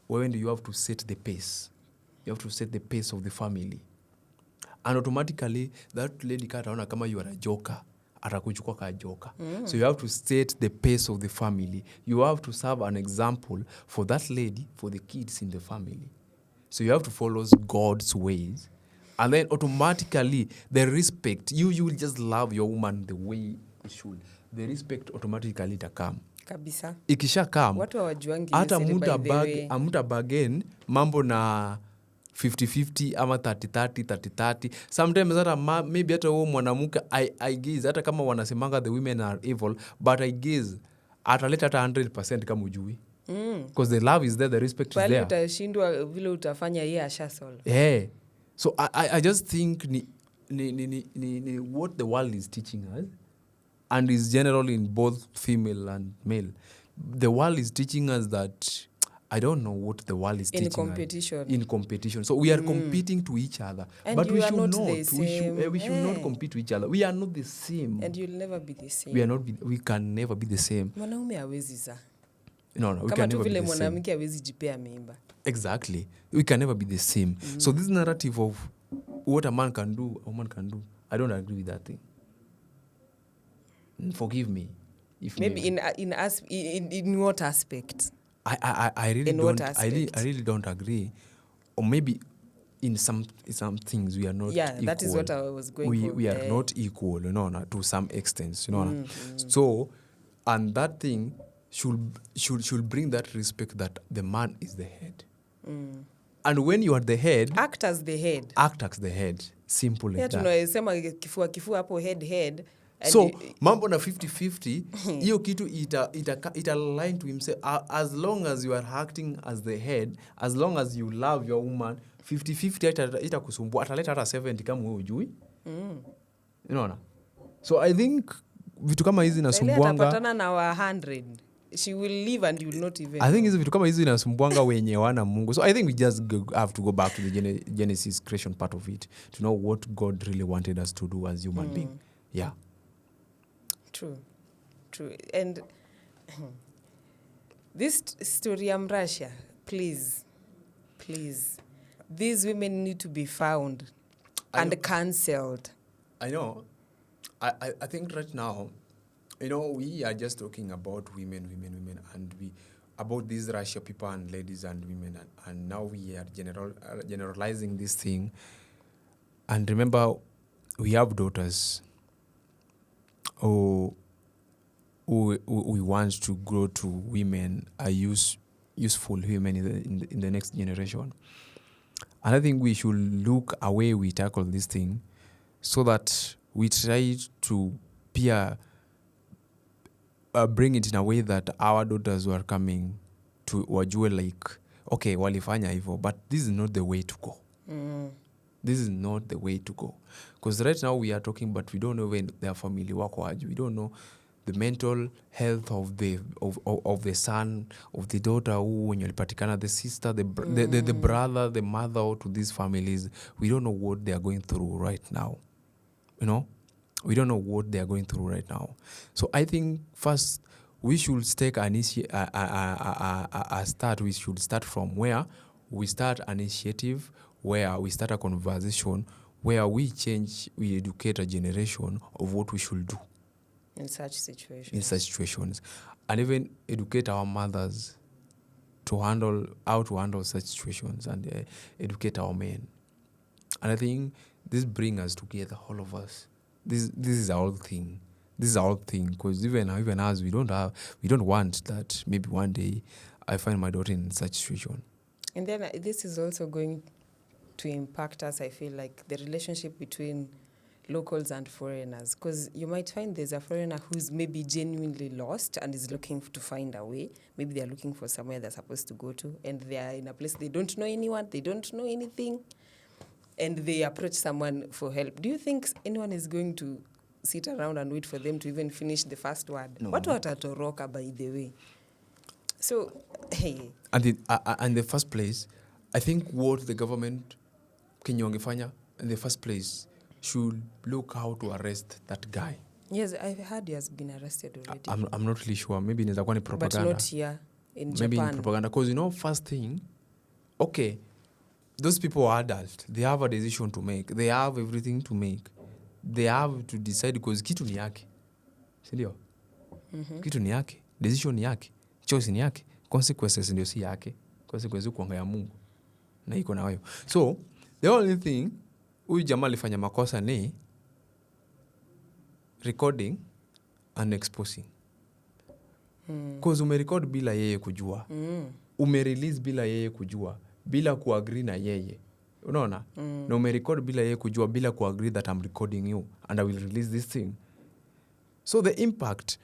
when do you have to set the pace? You have to set the pace of the family. And automatically, that lady kataona kama you are a joker, atakuchukua ka joker. So you have to set the pace of the family. You have to serve an example for that lady, for the kids in the family. So you have to follow God's ways. And then automatically, the respect, you will just love your woman the way it should. The respect automatically itakam. Kabisa. Ikisha come, watu hawajuangi hata necessarily muta bargain mambo na 50-50 ama 30-30. Sometimes hata maybe hata huo mwanamke I guess, hata kama wanasemanga the women are evil, but I guess ataleta hata 100% kama ujui. Because the love is there, the respect is there. Pali utashindwa vile utafanya yeye ashasolve. Yeah. So I just think what the world is teaching us, and is general in both female and male. The world is teaching us that, I don't know what the world is teaching competition. us. In competition. So we are competing to each other. And but we should not not. The same. We should not compete to each other. We are not the same. And you'll never be the same. We can never be the same. Mwanaume hawezi za. No, we kama can tu never vile be the same. mwanamke hawezi jipea mimba. Exactly. We can never be the same. So this narrative of what a man can do, a woman can do, I don't agree with that thing. Forgive me. If maybe in what aspect? I really in don't. What aspect? I really don't agree. Or maybe in some things we are not. Yeah, equal. that is what I was going for. We are not equal, to some extent, So, and that thing should bring that respect that the man is the head. And when you are the head, act as the head. act as the head. Simple like Yeah, that. tunasema kifua hapo head. And So mambo na 50-50 hiyo kitu ita align to himself. As long as you are acting as the head, as long as you love your woman, 50-50 itakusumbua, ataleta hata 70 kama wewe hujui. Unaona? So I think vitu kama hizi nasumbuanga. Atapatana na 100. She will leave and you will not even I think hizi vitu kama hizi nasumbuanga wenye wana Mungu. So I think we just have to go back to the Genesis creation part of it to know what God really wanted us to do as human being. Yeah. True. And this story Russia, please, these women need to be found and cancelled. I know. I think right now, we are just talking about women, and we about these Russia people and ladies and women, and now we are generalizing this thing. And remember, we have daughters who we want to grow to women, are useful women in the next generation. And I think we should look away, we tackle this thing, so that we try to bring it in a way that our daughters who are coming to wajue like, okay, walifanya hivyo, but this is not the way to go. This is not the way to go. Because right now we are talking, but we don't know when their family wako aje. We don't know the mental health of the son, of the daughter who when walipatikana, the sister, the brother, the mother to these families. We don't know what they are going through right now. We don't know what they are going through right now. So I think first we should take a start. We should start from where we start an initiative, where we start a conversation, where we educate a generation of what we should do in such situations, and even educate our mothers to handle such situations, and educate our men. And I think this brings us together, all of us. This is our thing. This is our thing, because even as we don't want that maybe one day I find my daughter in such situation. And then this is also going to impact us, I feel like, the relationship between locals and foreigners, because you might find there's a foreigner who's maybe genuinely lost and is looking to find a way. Maybe they're looking for somewhere they're supposed to go to, and they're in a place they don't know anyone, they don't know anything, and they approach someone for help. Do you think anyone is going to sit around and wait for them to even finish the first word? No. What watatoroka, by the way? So, hey. And in the first place, I think what the government Kenya wangefanya in the first place should look how to arrest that guy. Yes, I've heard he has been arrested already. I'm not really sure. Maybe inaweza kuwa ni propaganda. But not here in Japan. Maybe in propaganda. Because, first thing, okay, those people are adult. They have a decision to make. They have everything to make. They have to decide, because kitu ni yake. Sindio? Kitu ni yake. Decision ni yake. Choice ni yake. Consequences ndio si yake. Consequences kuanga ya Mungu. Na iko na wewe. So, the only thing huyu jamaa alifanya makosa ni recording and exposing. Because umerecord bila yeye kujua. Umerelease bila yeye kujua. Bila kuagree na yeye. Unaona? Na umerecord bila yeye kujua, bila kuagree that I'm recording you and I will release this thing. So the effect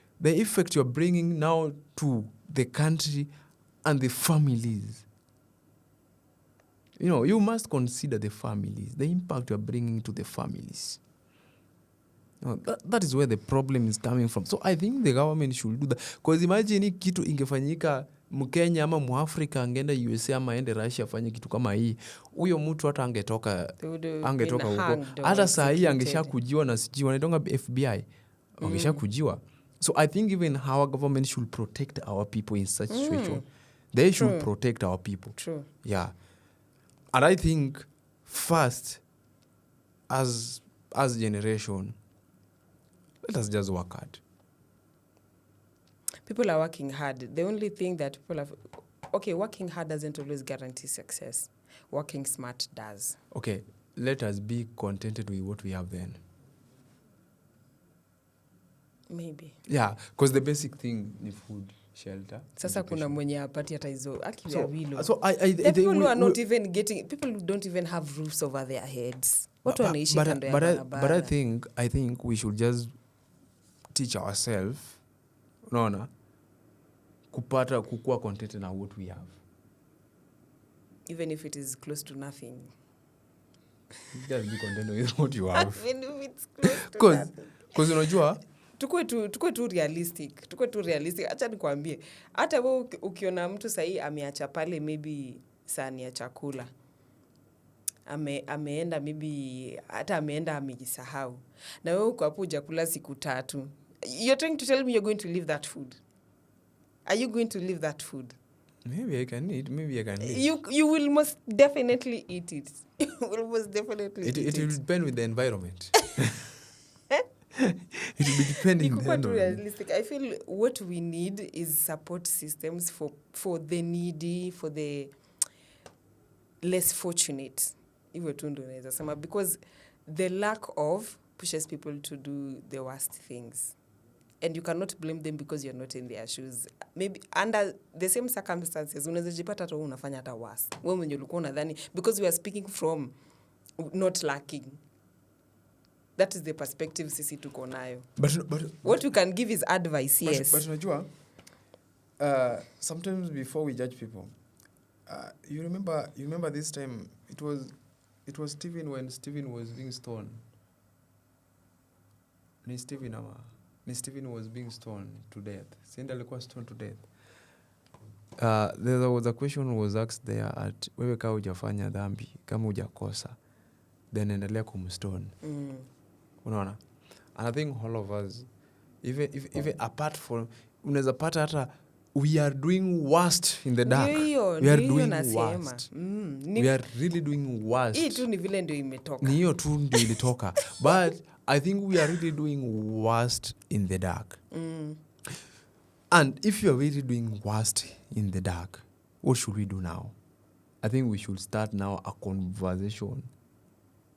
you're bringing now to the country and the families. You must consider the families, the impact you're bringing to the families. That is where the problem is coming from. So I think the government should do that. Because imagine kitu ingefanyika Mkenya ama Muafrika angeenda USA ama aende Russia afanye kitu kama hii. Huyo mtu hata angetoka huko. Hata saa hii angeshakujiwa na sijui wanaitanga FBI. Angeshakujiwa. So I think even our government should protect our people in such situation. They should protect our people. True. Yeah. And I think first, as generation, let us just work hard. People are working hard. The only thing that working hard doesn't always guarantee success. Working smart does. Okay, let us be contented with what we have then. Maybe. Yeah, because the basic thing is food. shelter. Sasa kuna mwenye apati hata hizo akili ya wilo. So the people who are not even getting, people who don't even have roofs over their heads. Watu wanaishi kando ya barabara. But I think we should just teach ourselves, unaona, kukua contented na what we have. Even if it is close to nothing. Just be content with what you have. Even if it's close to nothing. Because unajua tukue tu realistic. Acha nikwambie, hata wewe ukiona mtu sahi ameacha pale maybe sahani ya chakula, ameenda maybe hata ameenda amejisahau, na wewe uko hapo hujakula siku 3, you're trying to tell me you're going to leave that food? Are you going to leave that food? Maybe I can eat. You will most definitely eat it. You will most definitely eat it. It will depend with the environment. It will be depending on the environment. Realistic. I feel what we need is support systems for the needy, for the less fortunate. Hivyo tu ndo naweza sema, because the lack of pushes people to do the worst things. And you cannot blame them because you're not in their shoes. Maybe under the same circumstances, unaweza jipata tu unafanya hata worse. Wewe mwenye ulikuwa unadhani, because we are speaking from not lacking. That is the perspective sisi tuko nayo. But what you can give is advice, yes. But unajua, sometimes before we judge people, you remember this time, it was Stephen when Stephen was being stoned. Ni Stephen was being stoned to death. Senda alikuwa stoned to death. There was a question was asked there at, wewe kama hujafanya dhambi, kama hujakosa, then endelea kumstone. Unaona? And I think all of us, even apart from, unaweza pata hata, we are doing worst in the dark. We are doing worst. We are really doing worst. Hii tu ni vile ndio imetoka. Ni hiyo tu ndio ilitoka. But I think we are really doing worst in the dark. And if you are really doing worst in the dark, what should we do now? I think we should start now a conversation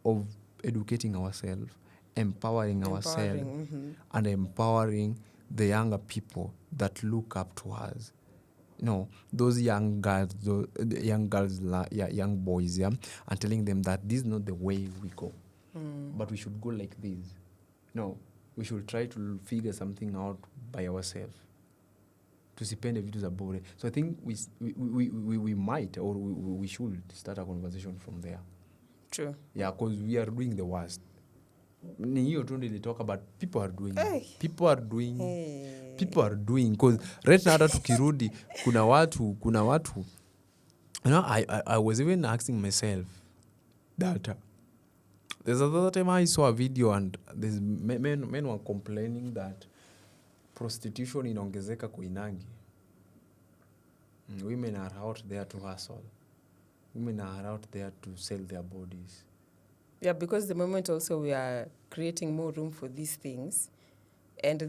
of educating ourselves, empowering ourselves, and empowering the younger people that look up to us. You know, those young girls, young boys, yeah, and telling them that this is not the way we go. But we should go like this. No, we should try to figure something out by ourselves. Tusipende vitu za bure. So I think we might, or we should start a conversation from there. True. Yeah, because we are doing the worst. Ni hiyo tu nilitoka, but people are doing. Hey. People are doing. Because right now hata tukirudi, kuna watu. You know, I was even asking myself that there's another time I saw a video and there's men were complaining that prostitution inaongezeka Koinangi. Women are out there to hustle. Women are out there to sell their bodies. Yeah, because the moment also we are creating more room for these things, and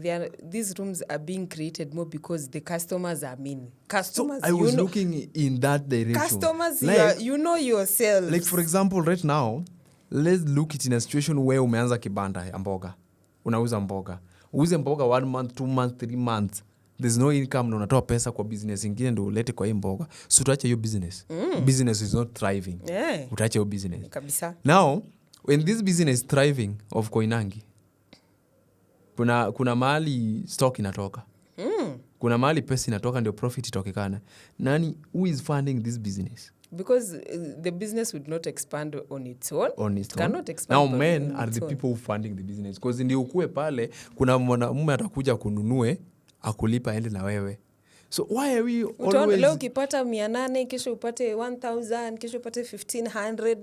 these rooms are being created more because the customers are mean. Customers, so I was looking in that direction. Customers, like, you know yourself. Like for example, right now, let's look it in a situation where umeanza kibanda ya mboga. Unauza mboga. Uuze mboga 1 month, 2 months, 3 months. There's no income, na unatoa pesa kwa business ingine ndio ulete kwa hii mboga. So utaacha hiyo business. Business is not thriving. Yeah. Utaacha hiyo business. Kabisa. Now, when this business is thriving of Koinangi, kuna mahali stock inatoka. Kuna mahali pesa inatoka ndio profit itokekana. Nani, who is funding this business? Because the business would not expand on its own. Cannot expand. Now men are the people who funding the business. Because ndio ukue pale, kuna mwanamume atakuja kununue, akulipa ende na wewe. So why are we always... Leo ukipata 800, kesho upate 1000, kesho upate 1500.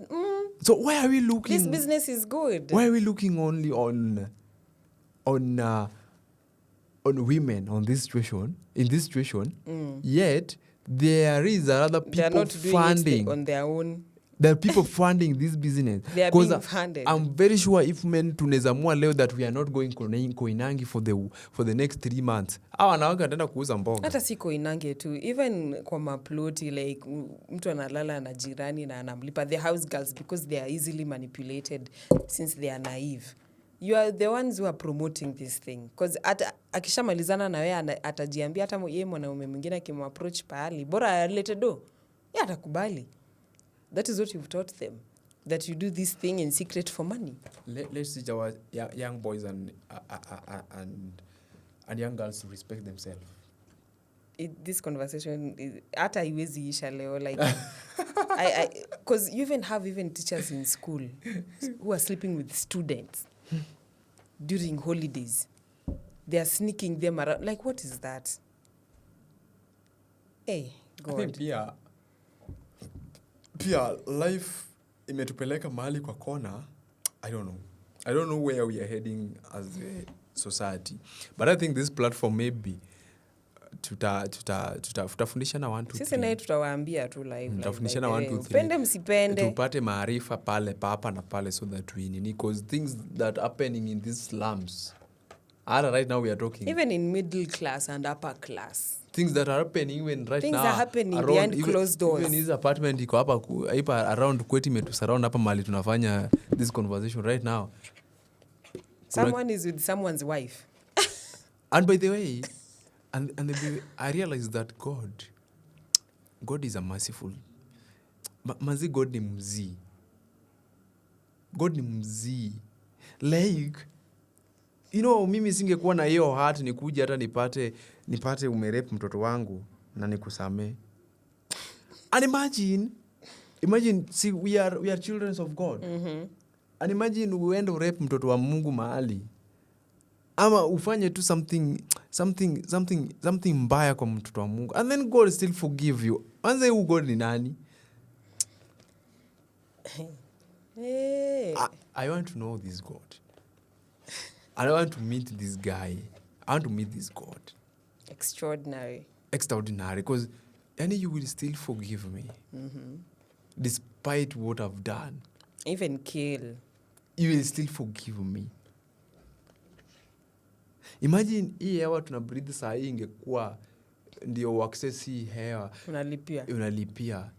So why are we looking... This business is good. Why are we looking only on women in this situation? Yet there is other people funding. They are not doing it on their own. There are people funding this business. They are being funded. I'm very sure if men tunaweza mua leo that we are not going Koinangi for the next 3 months. Wanawake wataenda kuuza mboga. Hata si Koinangi tu. Even kwa maploti, like mtu analala na jirani na anamlipa. The house girls, because they are easily manipulated since they are naive. you are the ones who are promoting this thing because akishamalizana na wewe atajiambia hata yeye mwanaume mwingine akimapproach pahali bora alete do yeye atakubali. That is what you've taught them, that you do this thing in secret for money. Let's teach our young boys and young girls to respect themselves. This conversation hata haiwezi isha leo like because you even have teachers in school who are sleeping with students during holidays. They are sneaking them around. Like, what is that? Hey, God. I think pia life imetupeleka mahali kwa kona. I don't know where we are heading as a society. But I think this platform maybe tutafundishana 1 2 3. Sisi naye tutawaambia tu live. Tutafundishana 1 2 3. Pende msipende. Tupate maarifa pale papa na pale so that we because things that happening in these slums. Right now we are talking. Even in middle class and upper class. Things that are happening even right things now. Things are happening behind closed doors. Even his apartment iko hapa around kwetu metusurround hapa mali tunafanya this conversation right now. Someone is with someone's wife. And by the way, I realized that God is a merciful. Mazi God ni mzii. God ni mzii. Like, mimi singekuwa na hiyo heart nikuja hata nipate umerape mtoto wangu na nikusamee. And imagine see we are children of God. Mm-hmm. And imagine uende urape mtoto wa Mungu mahali. Ama ufanye tu something mbaya kwa mtoto wa Mungu. And then God still forgive you. Anza huyu God ni nani? Hey. I want to know this God. I want to meet this guy. I want to meet this God. Extraordinary. Because you will still forgive me. Mm-hmm. Despite what I've done. Even kill. You will still forgive me. Imagine hii hewa tunabreathe saa hii ingekuwa ndio access hii hewa. Unalipia.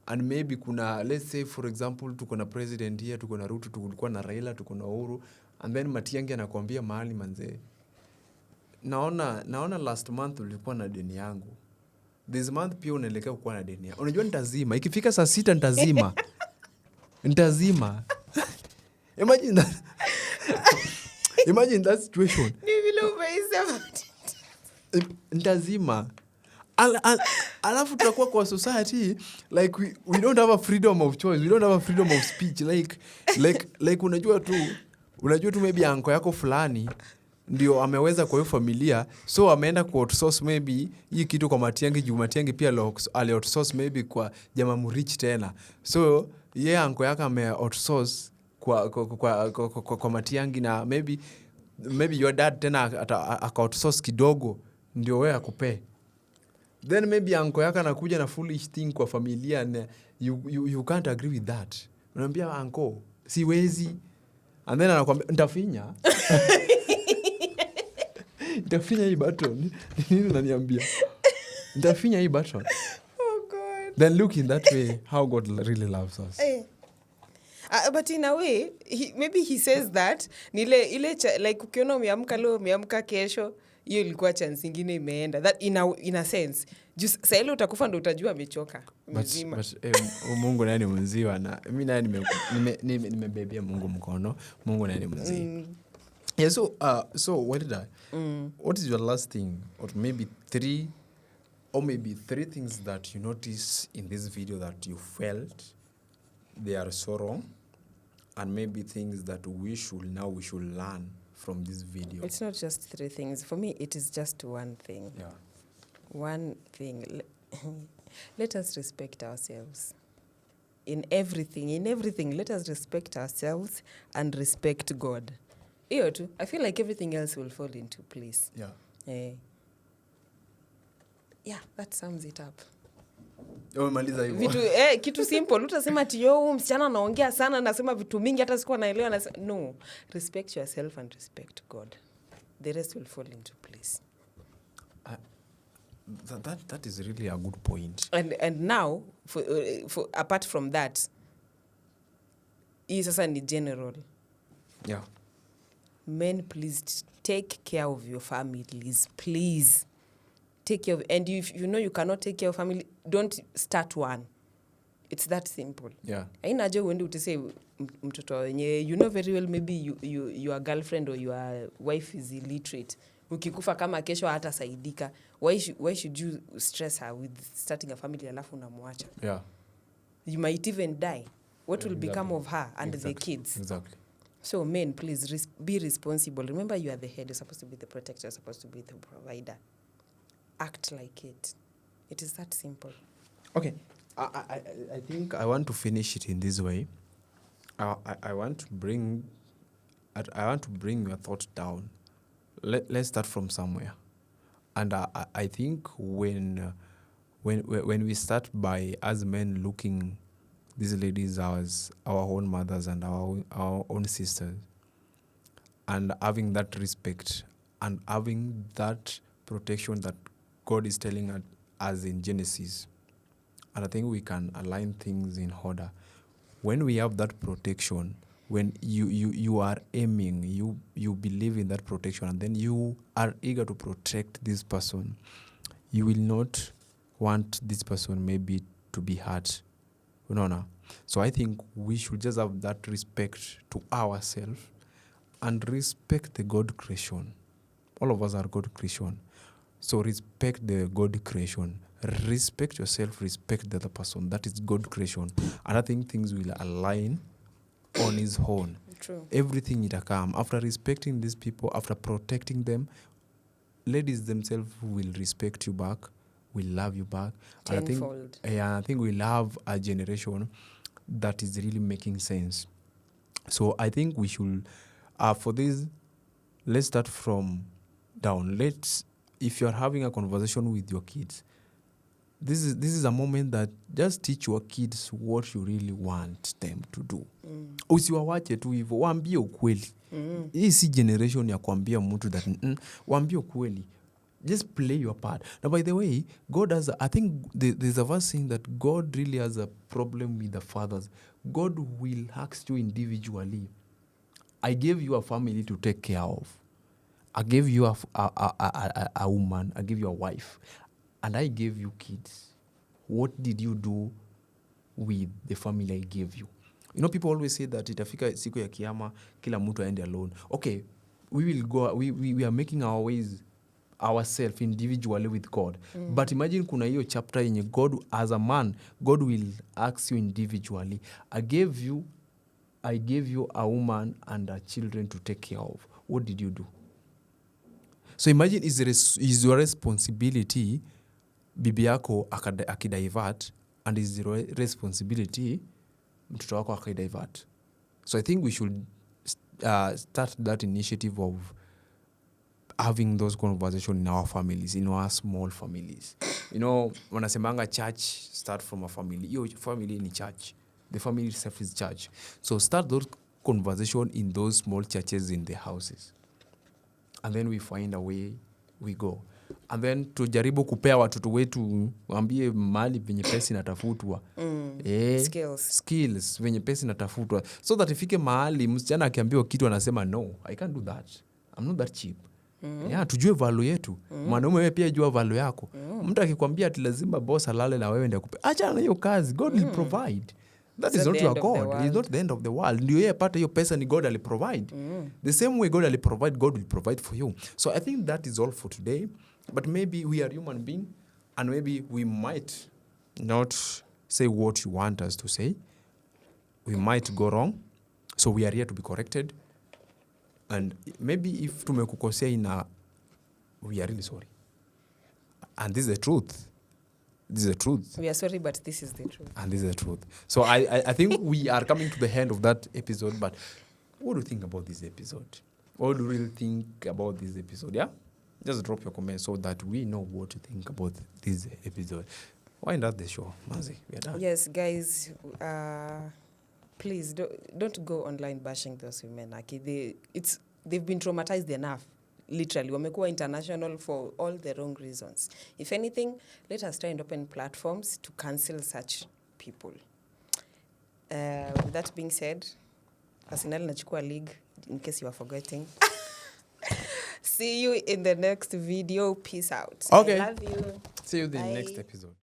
And maybe let's say for example tuko na president here, tuko na Ruto, tulikuwa na Raila, tuko na Uhuru. And then Matiang'i anakuambia mahali manze. Naona last month ulikuwa na deni yangu. This month pia unaelekea kuwa na deni yangu. Unajua nitazima. Ikifika saa 6 nitazima. Nitazima. Imagine that situation. Ni vile umeisema. Nitazima. Alafu tutakuwa kwa society like we don't have a freedom of choice. We don't have a freedom of speech. Like unajua tu maybe anko yako fulani ndio ameweza kwa hiyo familia, so ameenda ku outsource maybe hii kitu kwa Matiang'i, juu Matiang'i pia ali outsource maybe kwa jamaa mrich tena, so yeye anko yake ame outsource kwa Matiang'i, na maybe your dad tena aka outsource kidogo ndio wewe akupe. Then maybe anko yake anakuja na foolish thing kwa familia, and you can't agree with that. Unamwambia anko siwezi, and then anakuambia nitafinya. Nitafinya hii button. Nini unaniambia? Nitafinya hii button. Oh God. Then look in that way how God really loves us. But in a way, maybe he says that ile like ukiona umeamka leo umeamka kesho, hiyo ilikuwa chance nyingine imeenda. That in a sense, just sasa ile utakufa ndio utajua amechoka. Mzima. Mungu naye ni mziwa, na mimi naye nimebebea Mungu mkono. Mungu naye ni mziwa. Yeah, so what is your last thing, or maybe three things that you notice in this video that you felt they are so wrong, and maybe things that we should learn from this video? It's not just 3 things. For me, it is just one thing. Yeah. One thing. Let us respect ourselves. In everything, let us respect ourselves and respect God. Hiyo tu. I feel like everything else will fall into place. Yeah. Yeah, that sums it up. Umemaliza hivyo. Kitu simple. Utasema ati yo msichana anaongea sana, nasema vitu mingi hata sikuwa naelewa. No, respect yourself and respect God. The rest will fall into place. That is really a good point. And now for apart from that, hii sasa ni general. Yeah. men, please take care of your families. Please take care of, and if you know you cannot take care of family, don't start one. It's that simple. Yeah. Haina haja uende utese mtoto wenye you know very well maybe your girlfriend or your wife is illiterate. Ukikufa kama kesho hatasaidika. Why should you stress her with starting a family alafu unamwacha? Yeah. You might even die. What will Exactly. become of her and Exactly. the kids? Exactly. So men, please be responsible. Remember, you are the head. You're supposed to be the protector. You're supposed to be the provider. Act like it. It is that simple. Okay. I think I want to finish it in this way. I want to bring your thoughts down. Let's start from somewhere. And I think when we start by, as men, looking these ladies as our own mothers and our own sisters, and having that respect and having that protection that God is telling us in Genesis, and I think we can align things in order. When we have that protection, when you are aiming, you believe in that protection, and then you are eager to protect this person, you will not want this person maybe to be hurt. No. So I think we should just have that respect to ourselves and respect the God creation. All of us are God creation. So respect the God creation. Respect yourself, respect the other person. That is God creation. And I think things will align on his own. True. Everything will come. After respecting these people, after protecting them, ladies themselves will respect you back, will love you back. Tenfold. And I think we'll have a generation that is really making sense. So I think we should, for this, let's start from down. If you're having a conversation with your kids, this is a moment that just teach your kids what you really want them to do. Usiwawache tu hivyo, waambie ukweli. Hii si generation ya kuambia mtu that waambie ukweli. Just play your part. Now, by the way, I think there's a verse saying that God really has a problem with the fathers. God will ask you individually. I gave you a family to take care of. I gave you a woman. I gave you a wife. And I gave you kids. What did you do with the family I gave you? You know, people always say that itafika siku ya kiyama, kila mtu aende alone. Okay, we will go. We are making our ways ourselves individually with God. But imagine kuna hiyo chapter yenye God, as a man, God will ask you individually. I gave you a woman and a children to take care of. What did you do? So imagine is your responsibility bibi yako akidivert, and is your responsibility mtoto wako akidivert. So I think we should start that initiative of having those conversations in our families, in our small families. You know, wanasemanga church start from a family. Your family ni church. The family itself is church. So start those conversations in those small churches in the houses. And then we find a way, we go. And then tujaribu kupea watoto wetu, waambie mahali venye pesa inatafutwa. Skills venye pesa inatafutwa. So that ifike mahali msichana akiambiwa kitu anasema no, I can't do that. I'm not that cheap. Yeah, tujue value yetu. Mwanaume wewe pia jua value yako. Mtu akikwambia ati lazima boss alale na wewe ndio akupe. Acha na hiyo kazi. God will provide. That is not your God. It's not the end of the world. Ndio yeye apate hiyo pesa ni God aliprovide. The same way God aliprovide, God will provide for you. So I think that is all for today. But maybe we are human beings, and maybe we might not say what you want us to say. We might go wrong. So we are here to be corrected. And maybe if tumekukosea we are really sorry. And this is the truth. This is the truth. We are sorry, but this is the truth. And this is the truth. So I think we are coming to the end of that episode. But what do you think about this episode? What do you really think about this episode? Yeah? Just drop your comments so that we know what to think about this episode. Wind up the show, Mazi. We are done. Yes, guys. Please don't go online bashing those women. They've been traumatized enough. Literally, wamekuwa international for all the wrong reasons. If anything, let us try and open platforms to cancel such people. With that being said, Arsenal nachukua league, in case you are forgetting. See you in the next video. Peace out. Okay. I love you. See you in the Bye. next episode.